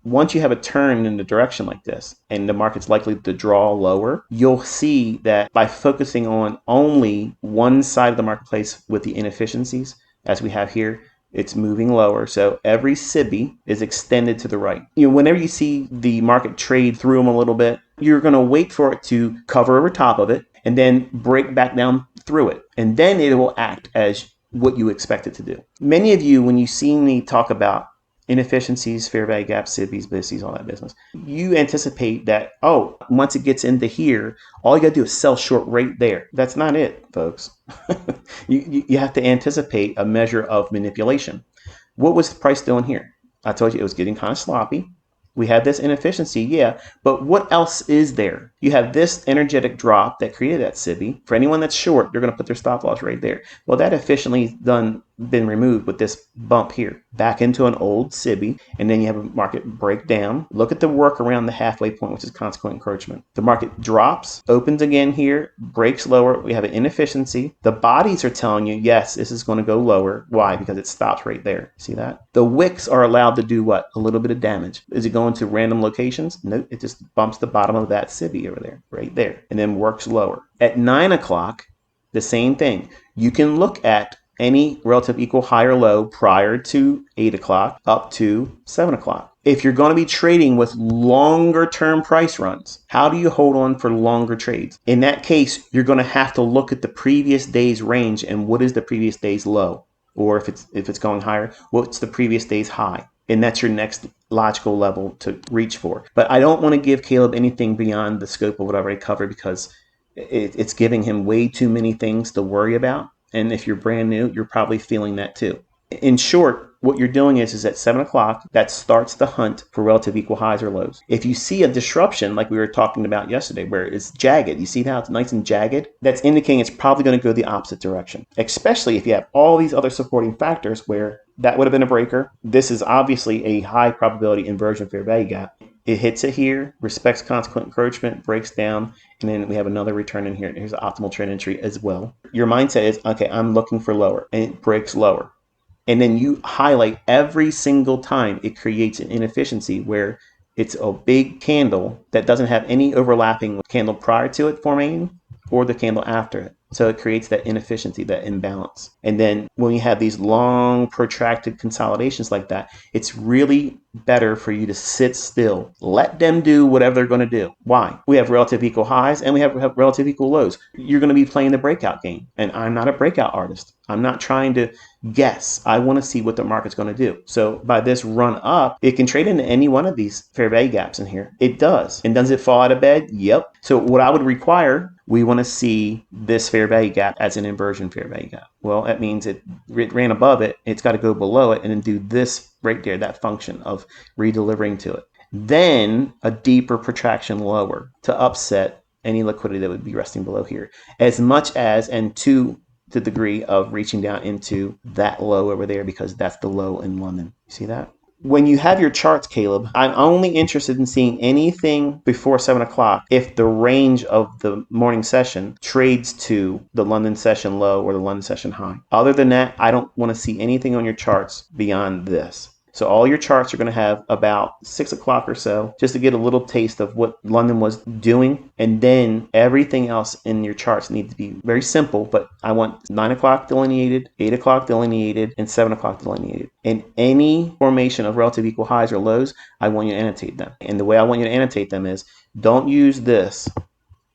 Once you have a turn in the direction like this, and the market's likely to draw lower, you'll see that by focusing on only one side of the marketplace with the inefficiencies, as we have here, it's moving lower. So every SIBI is extended to the right. Whenever you see the market trade through them a little bit, you're going to wait for it to cover over top of it and then break back down through it. And then it will act as what you expect it to do. Many of you, when you see me talk about inefficiencies, fair value gaps, SIBIs, BISIs, all that business, you anticipate that, once it gets into here, all you got to do is sell short right there. That's not it, folks. You have to anticipate a measure of manipulation. What was the price doing here? I told you it was getting kind of sloppy. We had this inefficiency, yeah, but what else is there? You have this energetic drop that created that SIBI. For anyone that's short, they're going to put their stop loss right there. Well, that efficiently done been removed with this bump here back into an old SIBI, and then you have a market break down. Look at the work around the halfway point, which is consequent encroachment. The market drops, opens again here, breaks lower. We have an inefficiency. The bodies are telling you, yes, this is going to go lower. Why? Because it stops right there. See that? The wicks are allowed to do what? A little bit of damage. Is it going to random locations? No, it just bumps the bottom of that SIBI over there, right there, and then works lower. At 9 o'clock, the same thing. You can look at any relative equal high or low prior to 8 o'clock up to 7 o'clock. If you're going to be trading with longer term price runs, how do you hold on for longer trades? In that case, you're going to have to look at the previous day's range and what is the previous day's low? Or if it's going higher, what's the previous day's high? And that's your next logical level to reach for. But I don't want to give Caleb anything beyond the scope of what I've already covered because it's giving him way too many things to worry about. And if you're brand new, you're probably feeling that too. In short, what you're doing is at 7 o'clock, that starts the hunt for relative equal highs or lows. If you see a disruption like we were talking about yesterday, where it's jagged, you see how it's nice and jagged? That's indicating it's probably going to go the opposite direction, especially if you have all these other supporting factors where that would have been a breaker. This is obviously a high probability inversion fair value gap. It hits it here, respects consequent encroachment, breaks down, and then we have another return in here. Here's an optimal trend entry as well. Your mindset is, okay, I'm looking for lower, and it breaks lower. And then you highlight every single time it creates an inefficiency where it's a big candle that doesn't have any overlapping with the candle prior to it forming or the candle after it. So it creates that inefficiency, that imbalance. And then when you have these long, protracted consolidations like that, it's really better for you to sit still. Let them do whatever they're going to do. Why? We have relative equal highs and we have relative equal lows. You're going to be playing the breakout game. And I'm not a breakout artist. I'm not trying to guess. I want to see what the market's going to do. So by this run up, it can trade into any one of these fair value gaps in here. It does. And does it fall out of bed? Yep. So what I would require, we want to see this fair value gap as an inversion fair value gap. Well, that means it ran above it. It's got to go below it and then do this right there, that function of redelivering to it. Then a deeper protraction lower to upset any liquidity that would be resting below here. As much as, and to the degree of reaching down into that low over there because that's the low in London. You see that? When you have your charts, Caleb, I'm only interested in seeing anything before 7 o'clock if the range of the morning session trades to the London session low or the London session high. Other than that, I don't want to see anything on your charts beyond this. So all your charts are going to have about 6 o'clock or so, just to get a little taste of what London was doing. And then everything else in your charts needs to be very simple, but I want 9 o'clock delineated, 8 o'clock delineated, and 7 o'clock delineated. And any formation of relative equal highs or lows, I want you to annotate them. And the way I want you to annotate them is, don't use this.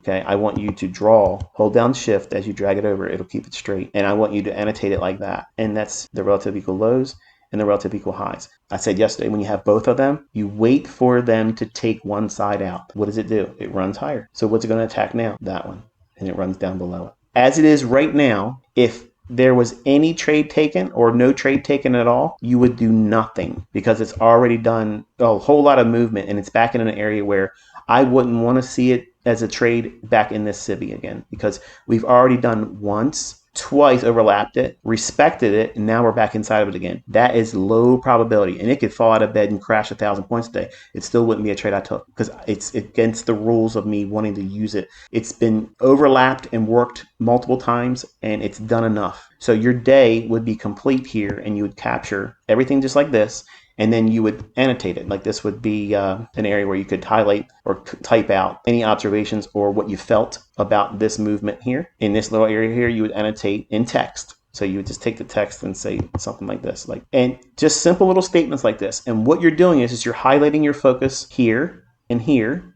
Okay, I want you to draw, hold down shift as you drag it over, it'll keep it straight. And I want you to annotate it like that. And that's the relative equal lows and the relative equal highs. I said yesterday, when you have both of them, you wait for them to take one side out. What does it do? It runs higher. So what's it going to attack now? That one. And it runs down below it. As it is right now, if there was any trade taken or no trade taken at all, you would do nothing because it's already done a whole lot of movement and it's back in an area where I wouldn't want to see it as a trade back in this SIBI again because we've already done once, twice overlapped it, respected it, and now we're back inside of it again. That is low probability, and it could fall out of bed and crash 1,000 points a day. It still wouldn't be a trade I took because it's against the rules of me wanting to use it. It's been overlapped and worked multiple times, and it's done enough. So your day would be complete here, and you would capture everything just like this, and then you would annotate it. Like this would be an area where you could highlight or type out any observations or what you felt about this movement here. In this little area here, you would annotate in text. So you would just take the text and say something like this, and just simple little statements like this. And what you're doing is you're highlighting your focus here and here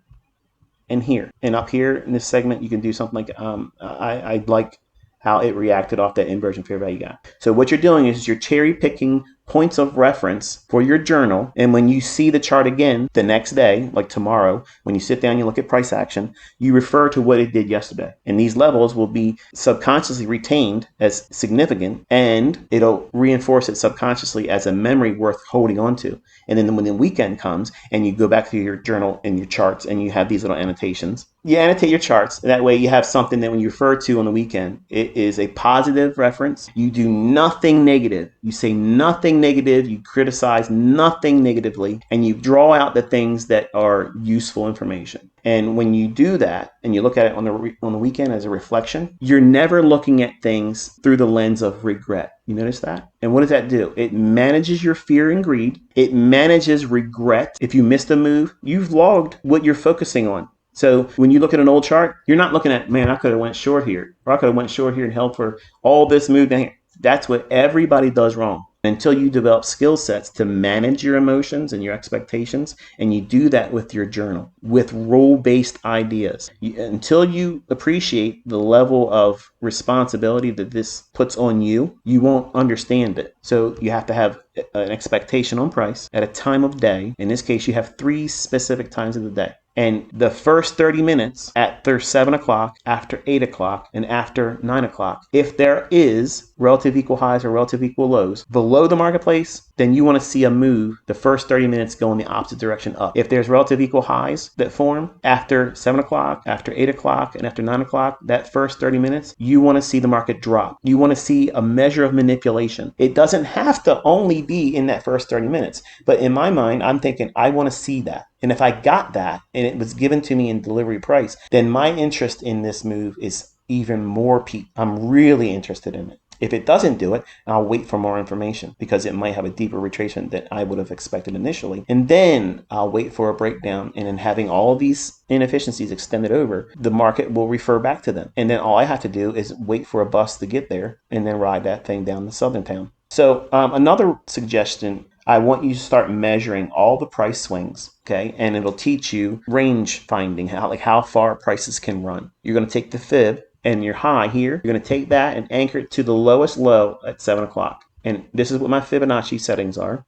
and here. And up here in this segment, you can do something like, I like how it reacted off that inversion fair value gap. So what you're doing is you're cherry picking points of reference for your journal. And when you see the chart again the next day, like tomorrow, when you sit down, you look at price action, you refer to what it did yesterday. And these levels will be subconsciously retained as significant, and it'll reinforce it subconsciously as a memory worth holding on to. And then when the weekend comes and you go back to your journal and your charts and you have these little annotations, You annotate your charts. That way you have something that when you refer to on the weekend, it is a positive reference. You do nothing negative. You say nothing negative. You criticize nothing negatively. And you draw out the things that are useful information. And when you do that and you look at it on the weekend as a reflection, you're never looking at things through the lens of regret. You notice that? And what does that do? It manages your fear and greed. It manages regret. If you missed a move, you've logged what you're focusing on. So when you look at an old chart, you're not looking at, man, I could have went short here, or I could have went short here and held for all this move down here. That's what everybody does wrong. Until you develop skill sets to manage your emotions and your expectations, and you do that with your journal, with role-based ideas. Until you appreciate the level of responsibility that this puts on you, you won't understand it. So you have to have an expectation on price at a time of day. In this case, you have 3 specific times of the day. And the first 30 minutes after 7 o'clock, after 8 o'clock, and after 9 o'clock, if there is relative equal highs or relative equal lows below the marketplace, then you want to see a move the first 30 minutes go in the opposite direction up. If there's relative equal highs that form after 7 o'clock, after 8 o'clock, and after 9 o'clock, that first 30 minutes, you want to see the market drop. You want to see a measure of manipulation. It doesn't have to only be in that first 30 minutes. But in my mind, I'm thinking, I want to see that. And if I got that and it was given to me in delivery price, then my interest in this move is even more peaked. I'm really interested in it. If it doesn't do it, I'll wait for more information because it might have a deeper retracement than I would have expected initially. And then I'll wait for a breakdown, and then having all these inefficiencies extended over, the market will refer back to them. And then all I have to do is wait for a bust to get there and then ride that thing down to Southern Town. So another suggestion, I want you to start measuring all the price swings, okay? And it'll teach you range finding, how far prices can run. You're going to take the fib and your high here. You're going to take that and anchor it to the lowest low at 7 o'clock. And this is what my Fibonacci settings are.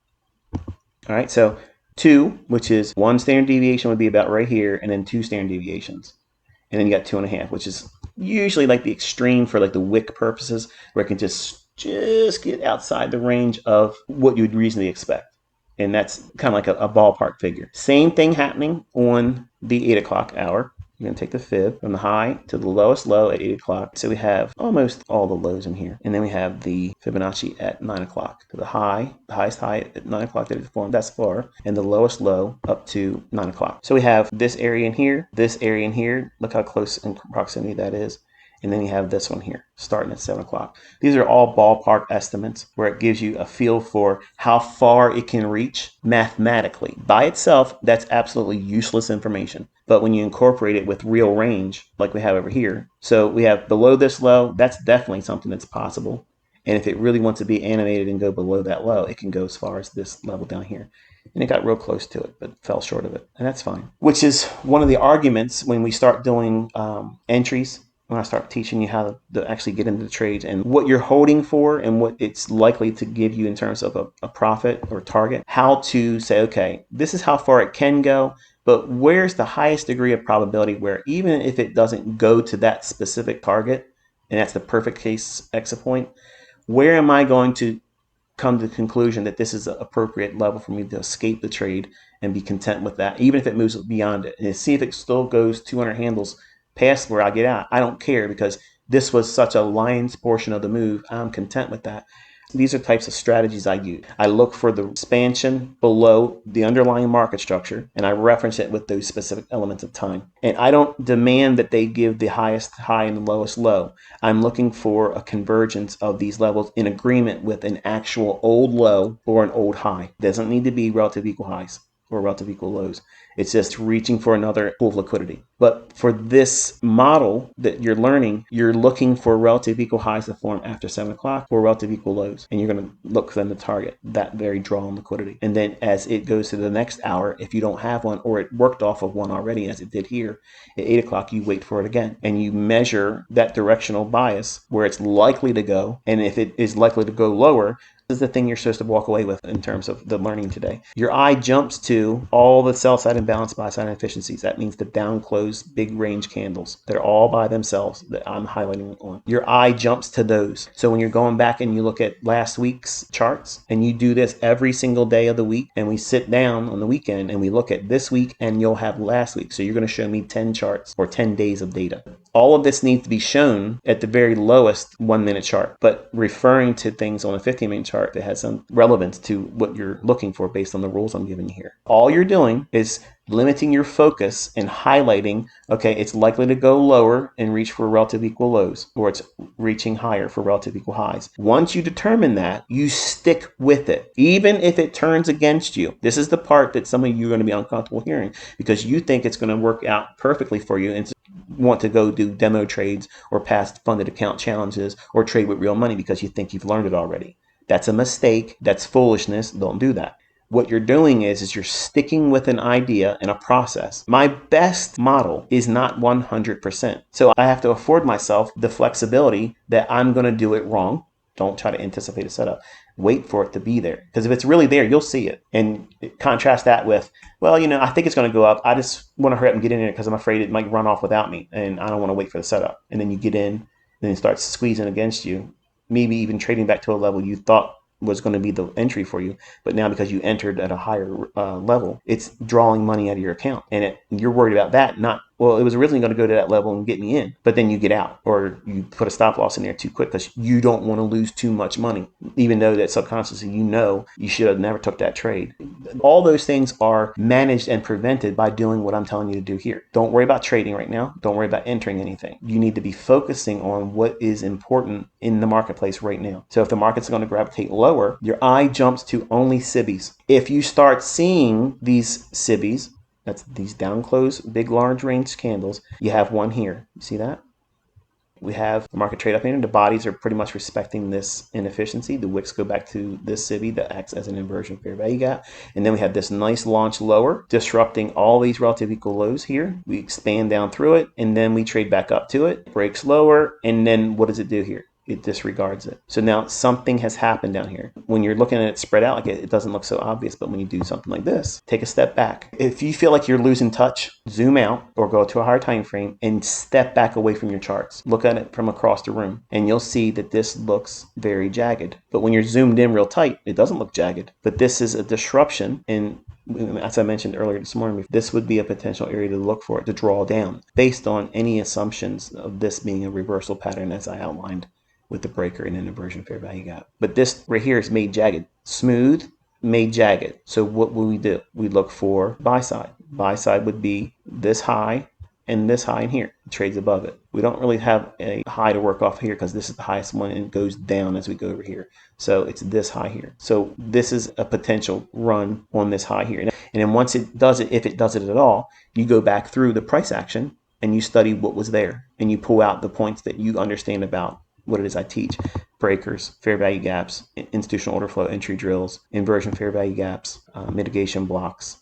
All right, so 2, which is 1 standard deviation would be about right here, and then 2 standard deviations. And then you got 2.5, which is usually like the extreme for like the wick purposes, where it can just get outside the range of what you would reasonably expect. And that's kind of like a ballpark figure. Same thing happening on the 8 o'clock hour. You're going to take the fib from the high to the lowest low at 8 o'clock. So we have almost all the lows in here. And then we have the Fibonacci at 9 o'clock to the highest high at 9 o'clock that it formed thus far, and the lowest low up to 9 o'clock. So we have this area in here, this area in here. Look how close in proximity that is. And then you have this one here, starting at 7 o'clock. These are all ballpark estimates where it gives you a feel for how far it can reach mathematically. By itself, that's absolutely useless information. But when you incorporate it with real range, like we have over here, so we have below this low, that's definitely something that's possible. And if it really wants to be animated and go below that low, it can go as far as this level down here. And it got real close to it, but fell short of it. And that's fine. Which is one of the arguments when we start doing entries, when I start teaching you how to actually get into the trades and what you're holding for and what it's likely to give you in terms of a profit or target, how to say, okay, this is how far it can go, but where's the highest degree of probability where even if it doesn't go to that specific target, and that's the perfect case exit point, where am I going to come to the conclusion that this is an appropriate level for me to escape the trade and be content with that, even if it moves beyond it, and see if it still goes 200 handles past where I get out. I don't care because this was such a lion's portion of the move. I'm content with that. These are types of strategies I use. I look for the expansion below the underlying market structure, and I reference it with those specific elements of time. And I don't demand that they give the highest high and the lowest low. I'm looking for a convergence of these levels in agreement with an actual old low or an old high. It doesn't need to be relative equal highs or relative equal lows. It's just reaching for another pool of liquidity. But for this model that you're learning, you're looking for relative equal highs to form after 7 o'clock or relative equal lows. And you're going to look for them to target that very draw on liquidity. And then as it goes to the next hour, if you don't have one or it worked off of one already, as it did here, at 8 o'clock, you wait for it again. And you measure that directional bias where it's likely to go. And if it is likely to go lower, This is the thing you're supposed to walk away with in terms of the learning today. Your eye jumps to all the sell side imbalance, buy side inefficiencies. That means the down close big range candles. They're all by themselves that I'm highlighting on. Your eye jumps to those. So when you're going back and you look at last week's charts and you do this every single day of the week, and we sit down on the weekend and we look at this week and you'll have last week. So you're going to show me 10 charts or 10 days of data. All of this needs to be shown at the very lowest 1 minute chart, but referring to things on a 15-minute chart that has some relevance to what you're looking for based on the rules I'm giving you here. All you're doing is limiting your focus and highlighting, okay, it's likely to go lower and reach for relative equal lows, or it's reaching higher for relative equal highs. Once you determine that, you stick with it, even if it turns against you. This is the part that some of you are going to be uncomfortable hearing because you think it's going to work out perfectly for you and want to go do demo trades or past funded account challenges or trade with real money because you think you've learned it already. That's a mistake. That's foolishness. Don't do that. What you're doing is you're sticking with an idea and a process. My best model is not 100%. So I have to afford myself the flexibility that I'm going to do it wrong. Don't try to anticipate a setup. Wait for it to be there. Because if it's really there, you'll see it. And contrast that with, well, I think it's going to go up. I just want to hurry up and get in there because I'm afraid it might run off without me. And I don't want to wait for the setup. And then you get in, and then it starts squeezing against you. Maybe even trading back to a level you thought was going to be the entry for you, but now because you entered at a higher level, it's drawing money out of your account, and you're worried about that. Not, well, it was originally going to go to that level and get me in, but then you get out, or you put a stop loss in there too quick because you don't want to lose too much money, even though that subconsciously you should have never took that trade. All those things are managed and prevented by doing what I'm telling you to do here. Don't worry about trading right now. Don't worry about entering anything. You need to be focusing on what is important in the marketplace right now. So if the market's going to gravitate lower, your eye jumps to only SIBIs. If you start seeing these SIBIs, that's these down close, big, large range candles, you have one here. You see that? We have the market trade up here. The bodies are pretty much respecting this inefficiency. The wicks go back to this SIBI that acts as an inversion fair value gap. And then we have this nice launch lower, disrupting all these relative equal lows here. We expand down through it, and then we trade back up to it, breaks lower, and then what does it do here? It disregards it. So now something has happened down here. When you're looking at it spread out like it doesn't look so obvious, but when you do something like this, take a step back. If you feel like you're losing touch, zoom out or go to a higher time frame and step back away from your charts. Look at it from across the room and you'll see that this looks very jagged. But when you're zoomed in real tight, it doesn't look jagged. But this is a disruption, and as I mentioned earlier this morning, this would be a potential area to look for it to draw down based on any assumptions of this being a reversal pattern as I outlined with the breaker and an inversion fair value gap. But this right here is made jagged. Smooth, made jagged. So what will we do? We look for buy side. Buy side would be this high and this high in here. It trades above it. We don't really have a high to work off here because this is the highest one and it goes down as we go over here. So it's this high here. So this is a potential run on this high here. And then once it does it, if it does it at all, you go back through the price action and you study what was there and you pull out the points that you understand about what it is I teach. Breakers, fair value gaps, institutional order flow entry drills, inversion fair value gaps, mitigation blocks.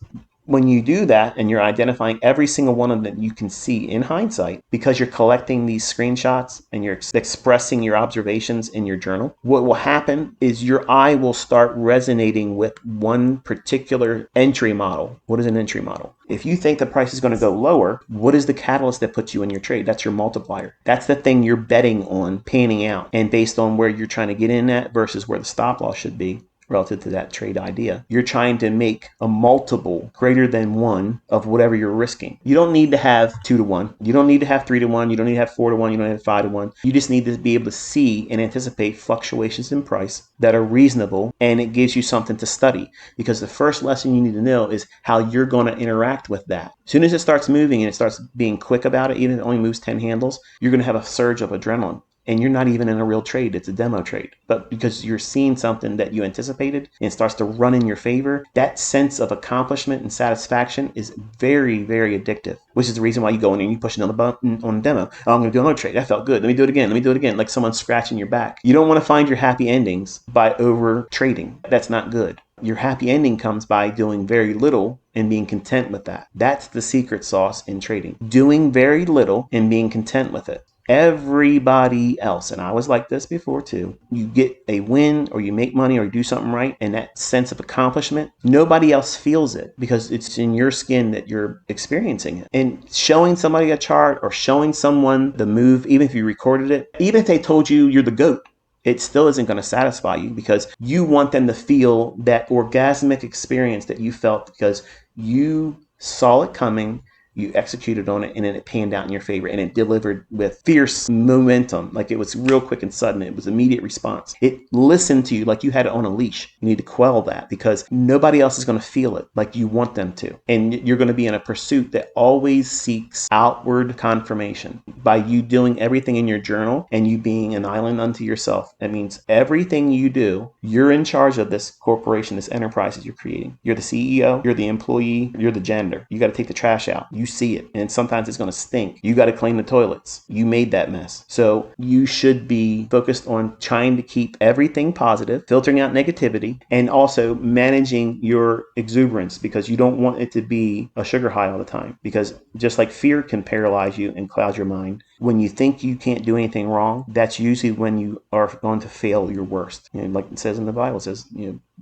When you do that and you're identifying every single one of them you can see in hindsight, because you're collecting these screenshots and you're expressing your observations in your journal, what will happen is your eye will start resonating with one particular entry model. What is an entry model? If you think the price is going to go lower, what is the catalyst that puts you in your trade? That's your multiplier. That's the thing you're betting on panning out. And based on where you're trying to get in at versus where the stop loss should be, relative to that trade idea, you're trying to make a multiple greater than 1 of whatever you're risking. You don't need to have 2 to 1. You don't need to have 3 to 1. You don't need to have 4 to 1. You don't need to have 5 to 1. You just need to be able to see and anticipate fluctuations in price that are reasonable, and it gives you something to study, because the first lesson you need to know is how you're going to interact with that. As soon as it starts moving and it starts being quick about it, even if it only moves 10 handles, you're going to have a surge of adrenaline. And you're not even in a real trade. It's a demo trade. But because you're seeing something that you anticipated and it starts to run in your favor, that sense of accomplishment and satisfaction is very, very addictive, which is the reason why you go in and you push another button on demo. Oh, I'm going to do another trade. That felt good. Let me do it again. Let me do it again. Like someone scratching your back. You don't want to find your happy endings by over trading. That's not good. Your happy ending comes by doing very little and being content with that. That's the secret sauce in trading. Doing very little and being content with it. everybody else, and I was like this before too, you get a win or you make money or you do something right, and that sense of accomplishment, nobody else feels it because it's in your skin that you're experiencing it. And showing somebody a chart or showing someone the move, even if you recorded it, even if they told you you're the GOAT, it still isn't going to satisfy you because you want them to feel that orgasmic experience that you felt because you saw it coming, you executed on it, and then it panned out in your favor, and it delivered with fierce momentum. Like it was real quick and sudden. It was immediate response. It listened to you like you had it on a leash. You need to quell that because nobody else is going to feel it like you want them to. And you're going to be in a pursuit that always seeks outward confirmation. By you doing everything in your journal and you being an island unto yourself, that means everything you do, you're in charge of this corporation, this enterprise that you're creating. You're the CEO, you're the employee, you're the janitor. You got to take the trash out. You see it, and sometimes it's going to stink. You got to clean the toilets. You made that mess. So you should be focused on trying to keep everything positive, filtering out negativity, and also managing your exuberance because you don't want it to be a sugar high all the time. Because just like fear can paralyze you and cloud your mind, when you think you can't do anything wrong, that's usually when you are going to fail your worst. Like it says in the Bible, it says,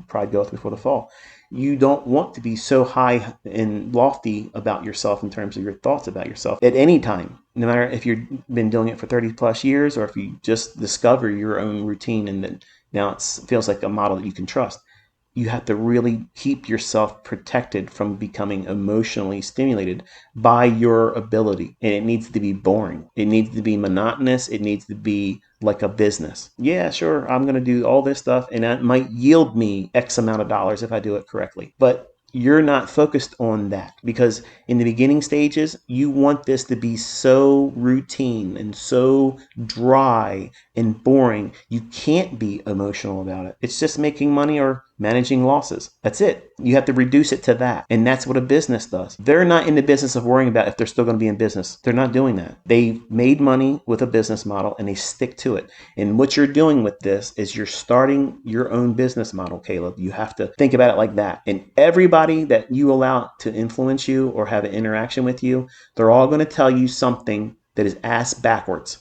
pride goeth before the fall. You don't want to be so high and lofty about yourself in terms of your thoughts about yourself at any time, no matter if you've been doing it for 30 plus years or if you just discover your own routine and then now it feels like a model that you can trust. You have to really keep yourself protected from becoming emotionally stimulated by your ability. And it needs to be boring. It needs to be monotonous. It needs to be like a business. Yeah, sure, I'm going to do all this stuff and that might yield me X amount of dollars if I do it correctly. But you're not focused on that because in the beginning stages, you want this to be so routine and so dry and boring. You can't be emotional about it. It's just making money or managing losses. That's it. You have to reduce it to that. And that's what a business does. They're not in the business of worrying about if they're still going to be in business. They're not doing that. They made money with a business model and they stick to it. And what you're doing with this is you're starting your own business model, Caleb. You have to think about it like that. And everybody that you allow to influence you or have an interaction with you, they're all going to tell you something that is ass backwards.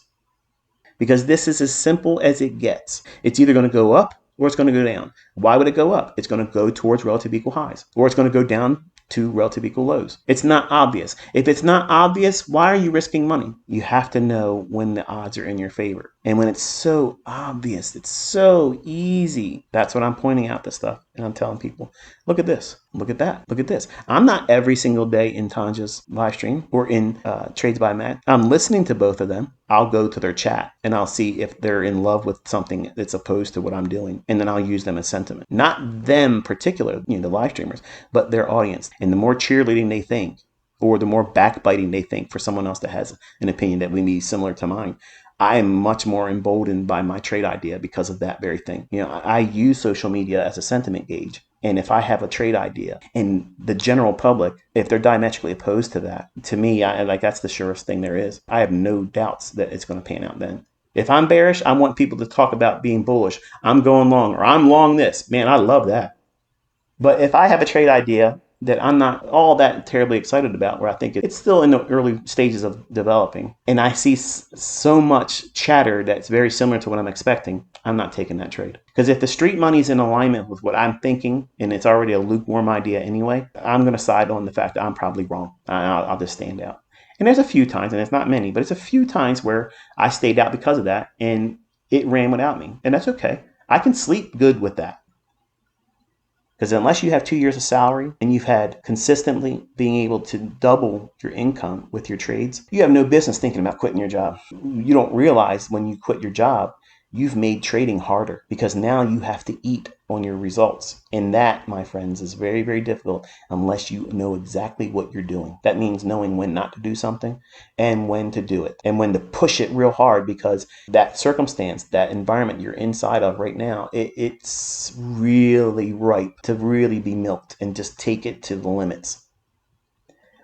Because this is as simple as it gets. It's either going to go up or it's going to go down. Why would it go up? It's going to go towards relative equal highs, or it's going to go down to relative equal lows. It's not obvious. If it's not obvious, why are you risking money? You have to know when the odds are in your favor. And when it's so obvious, it's so easy. That's what I'm pointing out this stuff. And I'm telling people, look at this, look at that, look at this. I'm not every single day in Tanja's live stream or in Trades by Matt. I'm listening to both of them. I'll go to their chat and I'll see if they're in love with something that's opposed to what I'm doing. And then I'll use them as sentiment. Not them particular, the live streamers, but their audience. And the more cheerleading they think, or the more backbiting they think for someone else that has an opinion that may be similar to mine, I am much more emboldened by my trade idea because of that very thing. I use social media as a sentiment gauge. And if I have a trade idea and the general public, if they're diametrically opposed to that, to me, that's the surest thing there is. I have no doubts that it's going to pan out then. If I'm bearish, I want people to talk about being bullish. I'm going long or I'm long this. Man, I love that. But if I have a trade idea that I'm not all that terribly excited about, where I think it's still in the early stages of developing, and I see so much chatter that's very similar to what I'm expecting, I'm not taking that trade. Because if the street money's in alignment with what I'm thinking, and it's already a lukewarm idea anyway, I'm going to side on the fact that I'm probably wrong. I'll just stand out. And there's a few times, and it's not many, but it's a few times where I stayed out because of that, and it ran without me. And that's okay. I can sleep good with that. Because unless you have 2 years of salary and you've had consistently being able to double your income with your trades, you have no business thinking about quitting your job. You don't realize when you quit your job, you've made trading harder because now you have to eat on your results. And that, my friends, is very, very difficult unless you know exactly what you're doing. That means knowing when not to do something and when to do it and when to push it real hard, because that circumstance, that environment you're inside of right now, it's really ripe to really be milked and just take it to the limits.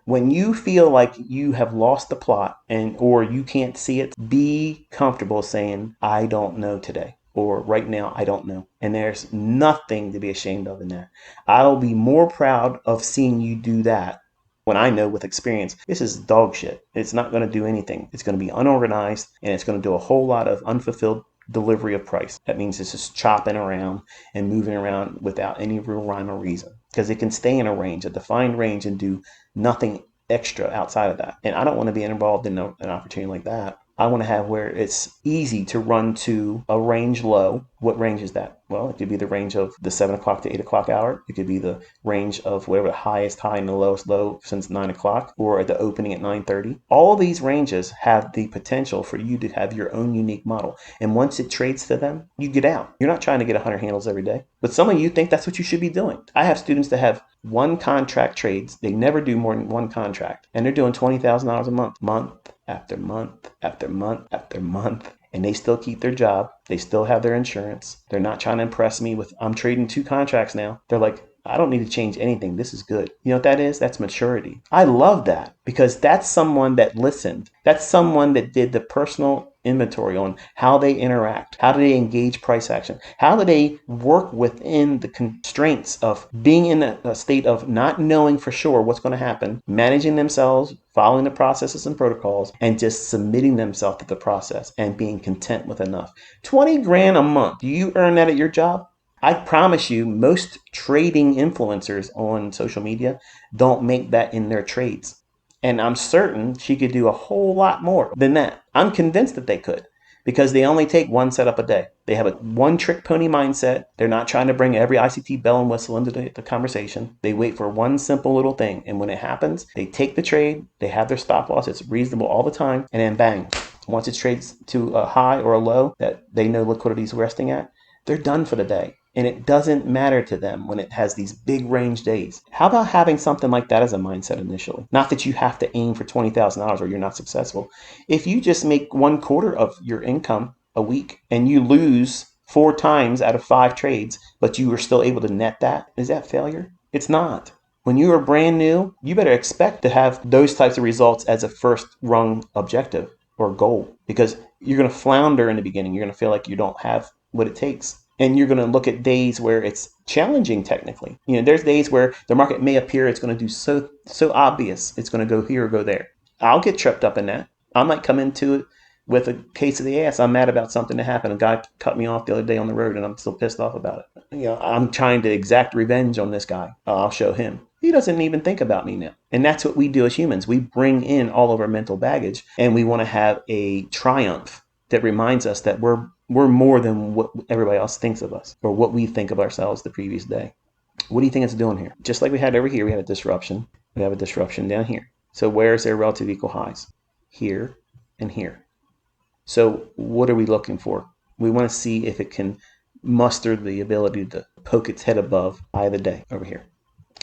When you feel like you have lost the plot or you can't see it, be comfortable saying, I don't know today, or right now, I don't know. And there's nothing to be ashamed of in that. I'll be more proud of seeing you do that when I know with experience, this is dog shit. It's not going to do anything. It's going to be unorganized, and it's going to do a whole lot of unfulfilled delivery of price. That means it's just chopping around and moving around without any real rhyme or reason, because it can stay in a range, a defined range, and do nothing extra outside of that. And I don't want to be involved in an opportunity like that. I want to have where it's easy to run to a range low. What range is that? Well, it could be the range of the 7 o'clock to 8 o'clock hour. It could be the range of whatever the highest high and the lowest low since 9 o'clock, or at the opening at 9:30. All these ranges have the potential for you to have your own unique model. And once it trades to them, you get out. You're not trying to get 100 handles every day. But some of you think that's what you should be doing. I have students that have one contract trades. They never do more than one contract. And they're doing $20,000 a month after month after month after month, and they still keep their job. They still have their insurance. They're not trying to impress me with, I'm trading 2 contracts now. They're like, I don't need to change anything. This is good. You know what that is? That's maturity. I love that, because that's someone that listened. That's someone that did the personal inventory on how they interact. How do they engage price action? How do they work within the constraints of being in a state of not knowing for sure what's going to happen, managing themselves, following the processes and protocols, and just submitting themselves to the process and being content with enough. 20 grand a month. Do you earn that at your job? I promise you, most trading influencers on social media don't make that in their trades. And I'm certain she could do a whole lot more than that. I'm convinced that they could, because they only take one setup a day. They have a one-trick pony mindset. They're not trying to bring every ICT bell and whistle into the conversation. They wait for one simple little thing. And when it happens, they take the trade. They have their stop loss. It's reasonable all the time. And then bang, once it trades to a high or a low that they know liquidity is resting at, they're done for the day. And it doesn't matter to them when it has these big range days. How about having something like that as a mindset initially? Not that you have to aim for $20,000 or you're not successful. If you just make 1/4 of your income a week and you lose 4 times out of 5 trades, but you are still able to net that, is that failure? It's not. When you are brand new, you better expect to have those types of results as a first rung objective or goal, because you're going to flounder in the beginning. You're going to feel like you don't have what it takes. And you're going to look at days where it's challenging technically. You know, there's days where the market may appear it's going to do so obvious. It's going to go here or go there. I'll get tripped up in that. I might come into it with a case of the ass. I'm mad about something that happened. A guy cut me off the other day on the road, and I'm still pissed off about it. You know, I'm trying to exact revenge on this guy. I'll show him. He doesn't even think about me now. And that's what we do as humans. We bring in all of our mental baggage, and we want to have a triumph that reminds us that we're more than what everybody else thinks of us, or what we think of ourselves the previous day. What do you think it's doing here? Just like we had over here, we had a disruption. We have a disruption down here. So where is their relative equal highs? Here and here. So what are we looking for? We want to see if it can muster the ability to poke its head above high of the day over here.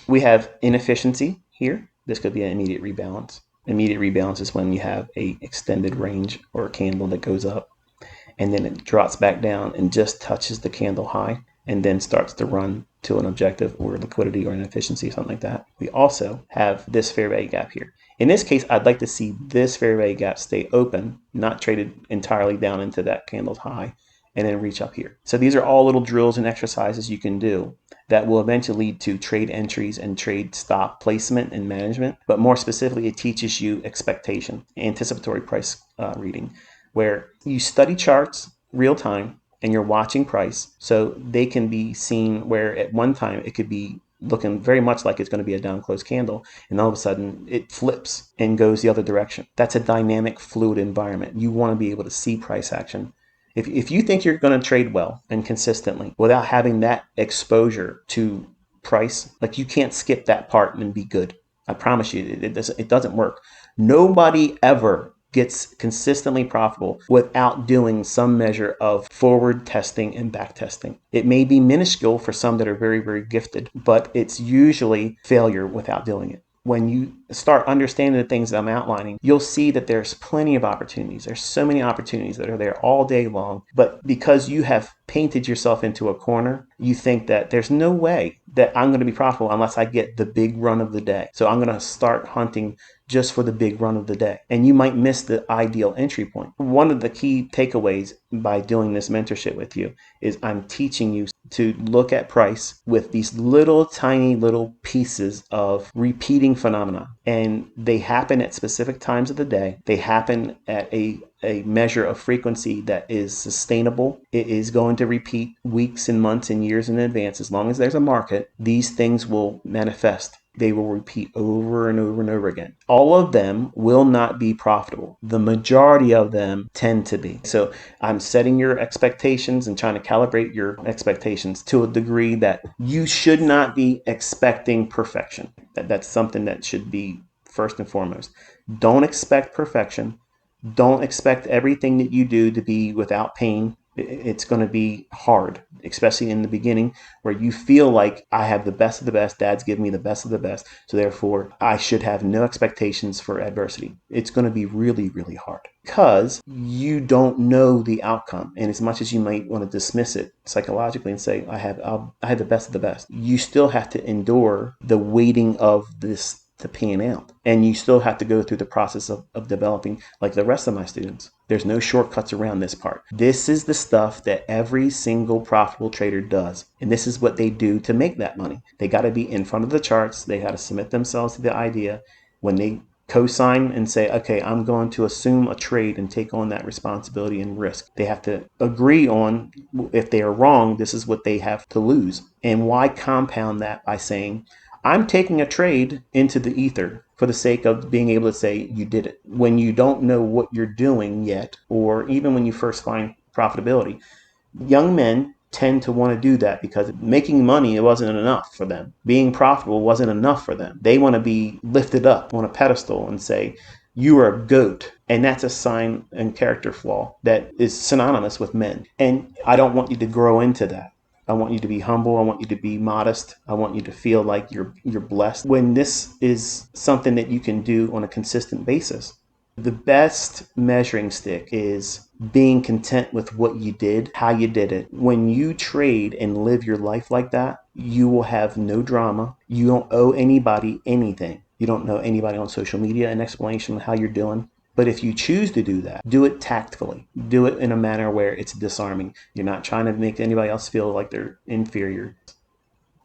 We have inefficiency here. This could be an immediate rebalance. Immediate rebalance is when you have a extended range or a candle that goes up and then it drops back down and just touches the candle high and then starts to run to an objective or liquidity or inefficiency, something like that. We also have this fair value gap here. In this case, I'd like to see this fair value gap stay open, not traded entirely down into that candle's high, and then reach up here. So these are all little drills and exercises you can do that will eventually lead to trade entries and trade stop placement and management. But more specifically, it teaches you expectation, anticipatory price reading, where you study charts real time and you're watching price, so they can be seen where at one time it could be looking very much like it's going to be a down close candle, and all of a sudden it flips and goes the other direction. That's a dynamic, fluid environment. You want to be able to see price action. If you think you're going to trade well and consistently without having that exposure to price, like, you can't skip that part and be good. I promise you, it doesn't work. Nobody ever gets consistently profitable without doing some measure of forward testing and back testing. It may be minuscule for some that are very, very gifted, but it's usually failure without doing it. When you start understanding the things that I'm outlining, you'll see that there's plenty of opportunities. There's so many opportunities that are there all day long. But because you have painted yourself into a corner, you think that there's no way that I'm going to be profitable unless I get the big run of the day. So I'm going to start hunting just for the big run of the day. And you might miss the ideal entry point. One of the key takeaways by doing this mentorship with you is I'm teaching you to look at price with these little tiny little pieces of repeating phenomena. And they happen at specific times of the day. They happen at a measure of frequency that is sustainable. It is going to repeat weeks and months and years in advance. As long as there's a market, these things will manifest. They will repeat over and over and over again. All of them will not be profitable. The majority of them tend to be. So I'm setting your expectations and trying to calibrate your expectations to a degree that you should not be expecting perfection. That's something that should be first and foremost. Don't expect perfection. Don't expect everything that you do to be without pain. It's going to be hard, especially in the beginning where you feel like I have the best of the best. Dad's giving me the best of the best. So therefore, I should have no expectations for adversity. It's going to be really, really hard because you don't know the outcome. And as much as you might want to dismiss it psychologically and say, I have the best of the best, you still have to endure the waiting of this to pan out. And you still have to go through the process of developing like the rest of my students. There's no shortcuts around this part. This is the stuff that every single profitable trader does. And this is what they do to make that money. They got to be in front of the charts. They got to submit themselves to the idea. When they co-sign and say, okay, I'm going to assume a trade and take on that responsibility and risk. They have to agree on if they are wrong, this is what they have to lose. And why compound that by saying, I'm taking a trade into the ether for the sake of being able to say you did it when you don't know what you're doing yet, or even when you first find profitability. Young men tend to want to do that because making money, it wasn't enough for them. Being profitable wasn't enough for them. They want to be lifted up on a pedestal and say, you are a goat. And that's a sign and character flaw that is synonymous with men. And I don't want you to grow into that. I want you to be humble. I want you to be modest. I want you to feel like you're blessed. When this is something that you can do on a consistent basis, the best measuring stick is being content with what you did, how you did it. When you trade and live your life like that, you will have no drama. You don't owe anybody anything. You don't know anybody on social media an explanation of how you're doing. But if you choose to do that, do it tactfully. Do it in a manner where it's disarming. You're not trying to make anybody else feel like they're inferior.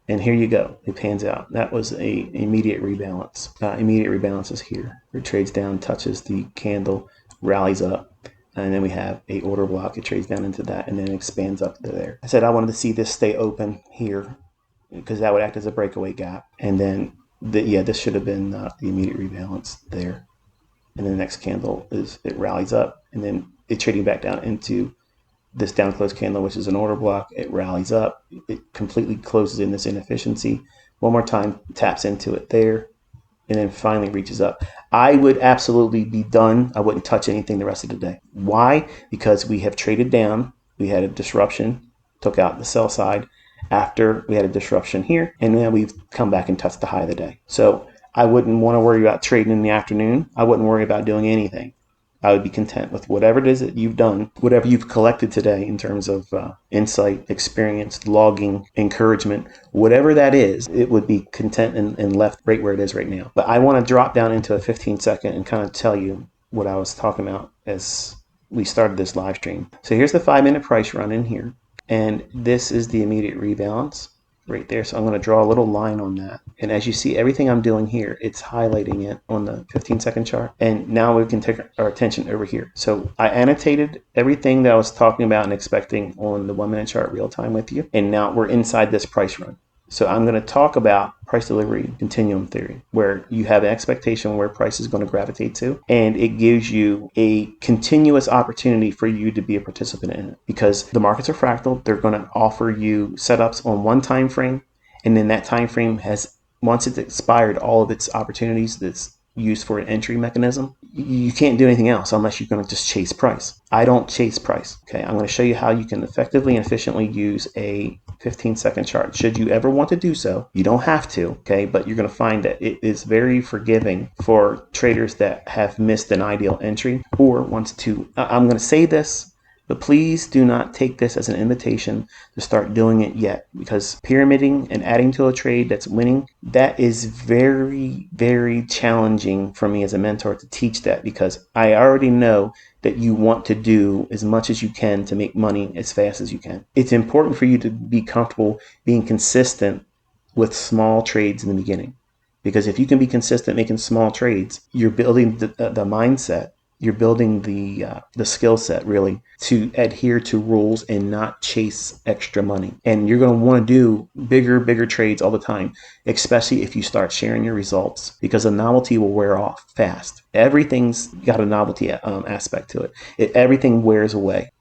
And here you go. It pans out. That was a immediate rebalance. Immediate rebalance is here. It trades down, touches the candle, rallies up. And then we have a order block. It trades down into that and then expands up to there. I said I wanted to see this stay open here because that would act as a breakaway gap. And then, this should have been the immediate rebalance there. And then the next candle is it rallies up and then it's trading back down into this down close candle, which is an order block. It rallies up. It completely closes in this inefficiency. One more time, taps into it there, and then finally reaches up. I would absolutely be done. I wouldn't touch anything the rest of the day. Why? Because we have traded down. We had a disruption, took out the sell side after we had a disruption here, and then we've come back and touched the high of the day. So I wouldn't want to worry about trading in the afternoon. I wouldn't worry about doing anything. I would be content with whatever it is that you've done, whatever you've collected today in terms of insight, experience, logging, encouragement, whatever that is, it would be content and left right where it is right now. But I want to drop down into a 15-second and kind of tell you what I was talking about as we started this live stream. So here's the 5-minute price run in here. And this is the immediate rebalance right there. So I'm going to draw a little line on that. And as you see, everything I'm doing here, it's highlighting it on the 15-second chart. And now we can take our attention over here. So I annotated everything that I was talking about and expecting on the 1-minute chart real time with you. And now we're inside this price run. So I'm going to talk about price delivery continuum theory, where you have an expectation where price is going to gravitate to, and it gives you a continuous opportunity for you to be a participant in it. Because the markets are fractal, they're going to offer you setups on one time frame, and then that time frame has, once it's expired all of its opportunities that's used for an entry mechanism, you can't do anything else unless you're going to just chase price. I don't chase price. Okay, I'm going to show you how you can effectively and efficiently use a 15-second chart. Should you ever want to do so, you don't have to, okay, but you're going to find that it is very forgiving for traders that have missed an ideal entry or wants to, I'm going to say this, But please do not take this as an invitation to start doing it yet, because pyramiding and adding to a trade that's winning, that is very, very challenging for me as a mentor to teach that, because I already know that you want to do as much as you can to make money as fast as you can. It's important for you to be comfortable being consistent with small trades in the beginning. Because if you can be consistent making small trades, you're building the mindset, you're building the skill set, really, to adhere to rules and not chase extra money. And you're going to want to do bigger trades all the time, especially if you start sharing your results, because the novelty will wear off fast. Everything's got a novelty aspect to it. Everything wears away.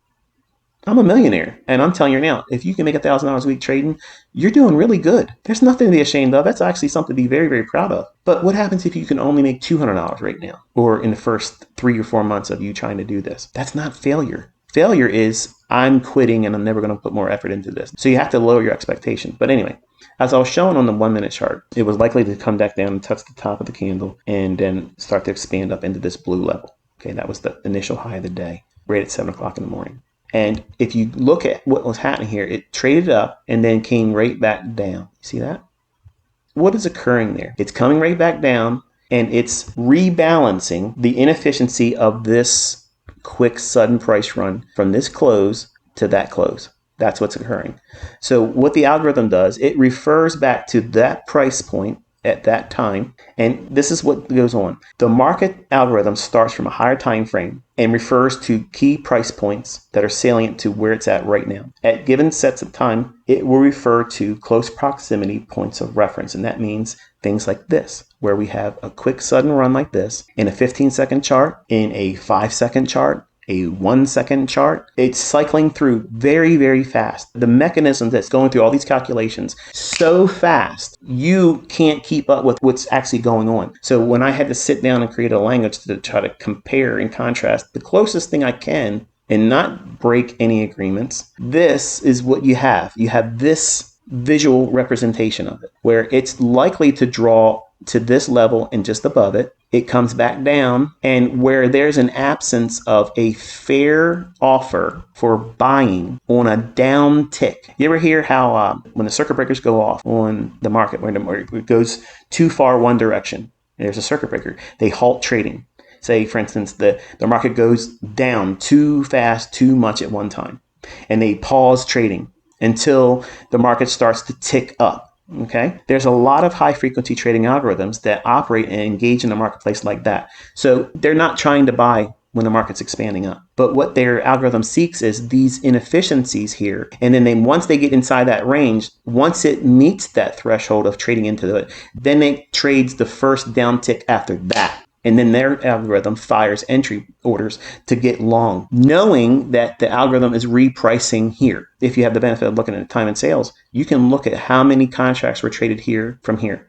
I'm a millionaire, and I'm telling you now, if you can make $1,000 a week trading, you're doing really good. There's nothing to be ashamed of. That's actually something to be very, very proud of. But what happens if you can only make $200 right now, or in the first 3 or 4 months of you trying to do this? That's not failure. Failure is, I'm quitting and I'm never going to put more effort into this. So you have to lower your expectations. But anyway, as I was showing on the 1 minute chart, it was likely to come back down and touch the top of the candle and then start to expand up into this blue level. Okay, that was the initial high of the day, right at 7 o'clock in the morning. And if you look at what was happening here, it traded up and then came right back down. See that? What is occurring there? It's coming right back down, and it's rebalancing the inefficiency of this quick sudden price run from this close to that close. That's what's occurring. So what the algorithm does, it refers back to that price point at that time, and this is what goes on. The market algorithm starts from a higher time frame and refers to key price points that are salient to where it's at right now. At given sets of time, it will refer to close proximity points of reference, and that means things like this, where we have a quick sudden run like this in a 15-second chart, in a 5-second chart, a 1-second chart. It's cycling through very, very fast. The mechanism that's going through all these calculations so fast, you can't keep up with what's actually going on. So when I had to sit down and create a language to try to compare and contrast the closest thing I can and not break any agreements, this is what you have. You have this visual representation of it, where it's likely to draw to this level and just above it. It comes back down, and where there's an absence of a fair offer for buying on a down tick. You ever hear how when the circuit breakers go off on the market, where it goes too far one direction, there's a circuit breaker, they halt trading. Say, for instance, the market goes down too fast, too much at one time, and they pause trading until the market starts to tick up. Okay, there's a lot of high frequency trading algorithms that operate and engage in the marketplace like that. So they're not trying to buy when the market's expanding up. But what their algorithm seeks is these inefficiencies here. And then once they get inside that range, once it meets that threshold of trading into it, then it trades the first down tick after that. And then their algorithm fires entry orders to get long, knowing that the algorithm is repricing here. If you have the benefit of looking at time and sales, you can look at how many contracts were traded here from here.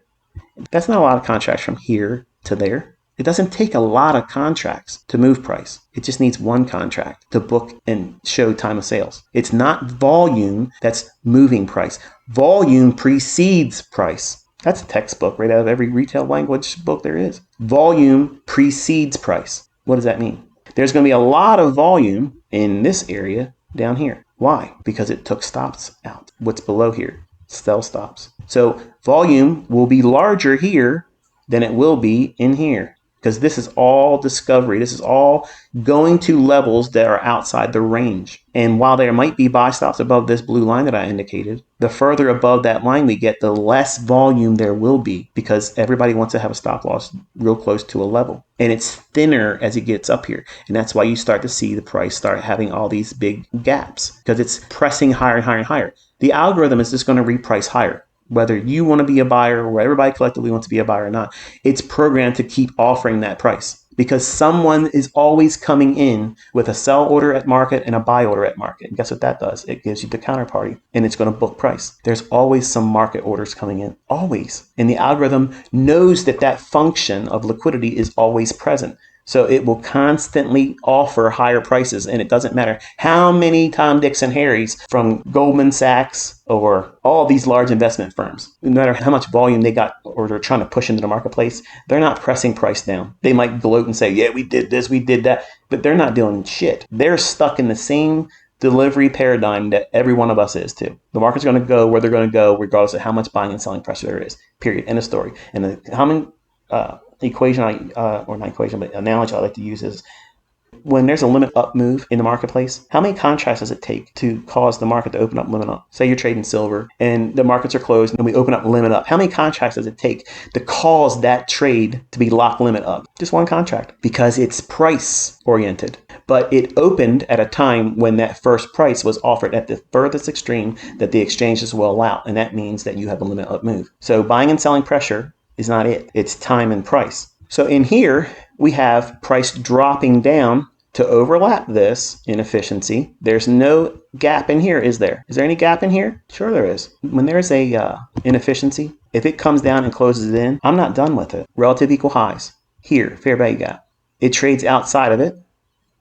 That's not a lot of contracts from here to there. It doesn't take a lot of contracts to move price. It just needs one contract to book and show time of sales. It's not volume that's moving price. Volume precedes price. That's a textbook right out of every retail language book there is. Volume precedes price. What does that mean? There's going to be a lot of volume in this area down here. Why? Because it took stops out. What's below here? Sell stops. So volume will be larger here than it will be in here, because this is all discovery. This is all going to levels that are outside the range. And while there might be buy stops above this blue line that I indicated, the further above that line we get, the less volume there will be, because everybody wants to have a stop loss real close to a level. And it's thinner as it gets up here. And that's why you start to see the price start having all these big gaps, because it's pressing higher and higher and higher. The algorithm is just going to reprice higher. Whether you want to be a buyer or everybody collectively wants to be a buyer or not, it's programmed to keep offering that price, because someone is always coming in with a sell order at market and a buy order at market. And guess what that does? It gives you the counterparty, and it's going to book price. There's always some market orders coming in, always. And the algorithm knows that that function of liquidity is always present. So it will constantly offer higher prices, and it doesn't matter how many Tom, Dicks, and Harrys from Goldman Sachs or all these large investment firms, no matter how much volume they got or they're trying to push into the marketplace, they're not pressing price down. They might gloat and say, yeah, we did this, we did that, but they're not doing shit. They're stuck in the same delivery paradigm that every one of us is too. The market's going to go where they're going to go regardless of how much buying and selling pressure there is, period, end of story. And the common equation, or not equation, but analogy I like to use is when there's a limit up move in the marketplace, how many contracts does it take to cause the market to open up limit up? Say you're trading silver and the markets are closed and we open up limit up. How many contracts does it take to cause that trade to be locked limit up? Just one contract, because it's price oriented. But it opened at a time when that first price was offered at the furthest extreme that the exchanges will allow. And that means that you have a limit up move. So buying and selling pressure is not it. It's time and price. So in here, we have price dropping down to overlap this inefficiency. There's no gap in here, is there? Is there any gap in here? Sure there is. When there's a inefficiency, if it comes down and closes it in, I'm not done with it. Relative equal highs. Here, fair value gap. It trades outside of it,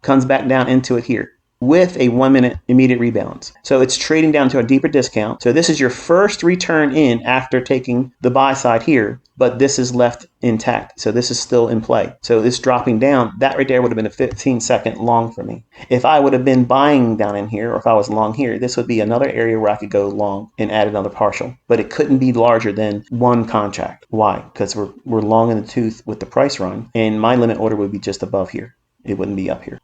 comes back down into it here with a 1 minute immediate rebalance. So it's trading down to a deeper discount. So this is your first return in after taking the buy side here, but this is left intact. So this is still in play. So it's dropping down. That right there would have been a 15-second long for me. If I would have been buying down in here, or if I was long here, this would be another area where I could go long and add another partial. But it couldn't be larger than one contract. Why? Because we're long in the tooth with the price run, and my limit order would be just above here. It wouldn't be up here.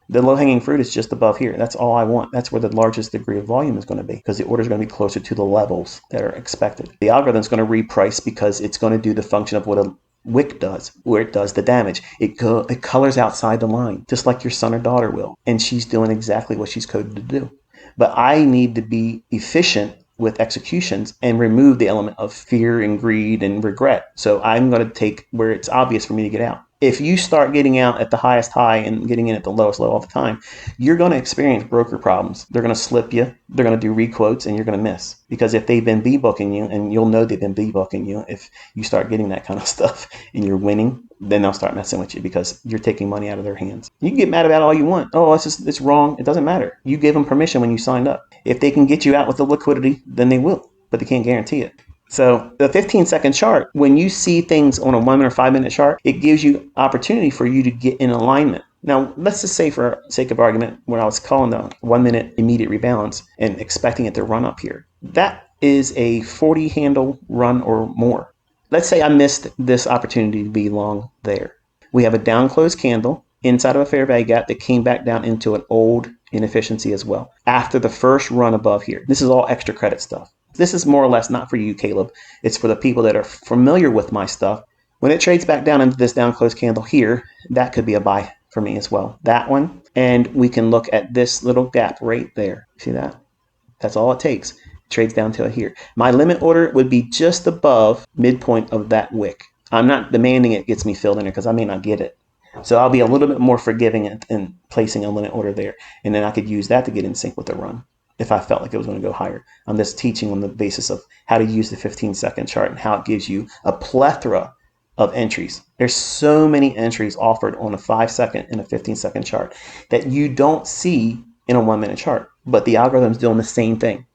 The low-hanging fruit is just above here. That's all I want. That's where the largest degree of volume is going to be, because the order is going to be closer to the levels that are expected. The algorithm is going to reprice because it's going to do the function of what a wick does, where it does the damage. It colors outside the line, just like your son or daughter will. And she's doing exactly what she's coded to do. But I need to be efficient with executions and remove the element of fear and greed and regret. So I'm going to take where it's obvious for me to get out. If you start getting out at the highest high and getting in at the lowest low all the time, you're going to experience broker problems. They're going to slip you. They're going to do requotes and you're going to miss. Because if they've been B-booking you, and you'll know they've been B-booking you, if you start getting that kind of stuff and you're winning, then they'll start messing with you because you're taking money out of their hands. You can get mad about it all you want. Oh, it's wrong. It doesn't matter. You gave them permission when you signed up. If they can get you out with the liquidity, then they will, but they can't guarantee it. So the 15-second chart, when you see things on a 1 minute or 5 minute chart, it gives you opportunity for you to get in alignment. Now, let's just say for sake of argument, when I was calling the 1 minute immediate rebalance and expecting it to run up here, that is a 40 handle run or more. Let's say I missed this opportunity to be long there. We have a down close candle inside of a fair value gap that came back down into an old inefficiency as well after the first run above here. This is all extra credit stuff. This is more or less not for you, Caleb. It's for the people that are familiar with my stuff. When it trades back down into this down close candle here, that could be a buy for me as well. That one. And we can look at this little gap right there. See that? That's all it takes. It trades down to here. My limit order would be just above midpoint of that wick. I'm not demanding it gets me filled in there because I may not get it. So I'll be a little bit more forgiving in placing a limit order there. And then I could use that to get in sync with the run if I felt like it was going to go higher. I'm just teaching on the basis of how to use the 15-second chart and how it gives you a plethora of entries. There's so many entries offered on a 5-second and a 15-second chart that you don't see in a 1 minute chart, but the algorithm's doing the same thing.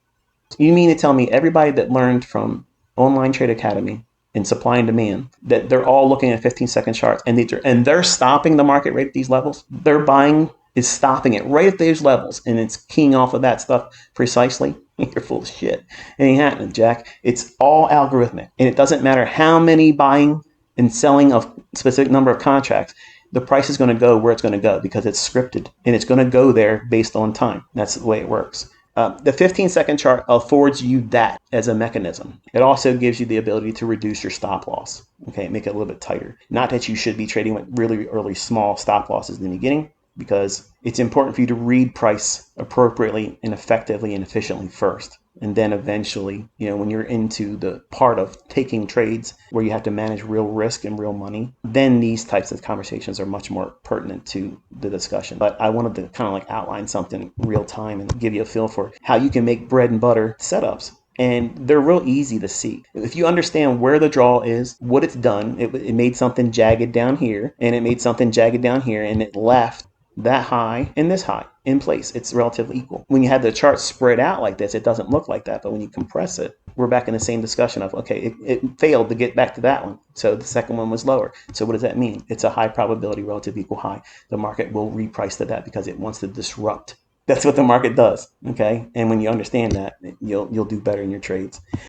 You mean to tell me everybody that learned from Online Trade Academy in supply and demand, that they're all looking at 15-second charts and they're stopping the market right at these levels? Their buying is stopping it right at those levels and it's keying off of that stuff precisely? You're full of shit. It ain't happening, Jack. It's all algorithmic. And it doesn't matter how many buying and selling of specific number of contracts, the price is going to go where it's going to go because it's scripted and it's going to go there based on time. That's the way it works. The 15-second chart affords you that as a mechanism. It also gives you the ability to reduce your stop loss. Okay, make it a little bit tighter. Not that you should be trading with really early small stop losses in the beginning, because it's important for you to read price appropriately and effectively and efficiently first. And then eventually, when you're into the part of taking trades where you have to manage real risk and real money, then these types of conversations are much more pertinent to the discussion. But I wanted to kind of outline something real time and give you a feel for how you can make bread and butter setups and they're real easy to see. If you understand where the draw is, what it's done, it made something jagged down here, and it made something jagged down here, and it left that high and this high in place. It's relatively equal. When you have the chart spread out like this, it doesn't look like that. But when you compress it, we're back in the same discussion of, okay, it failed to get back to that one. So the second one was lower. So what does that mean? It's a high probability relative equal high. The market will reprice to that because it wants to disrupt. That's what the market does. Okay. And when you understand that, you'll do better in your trades.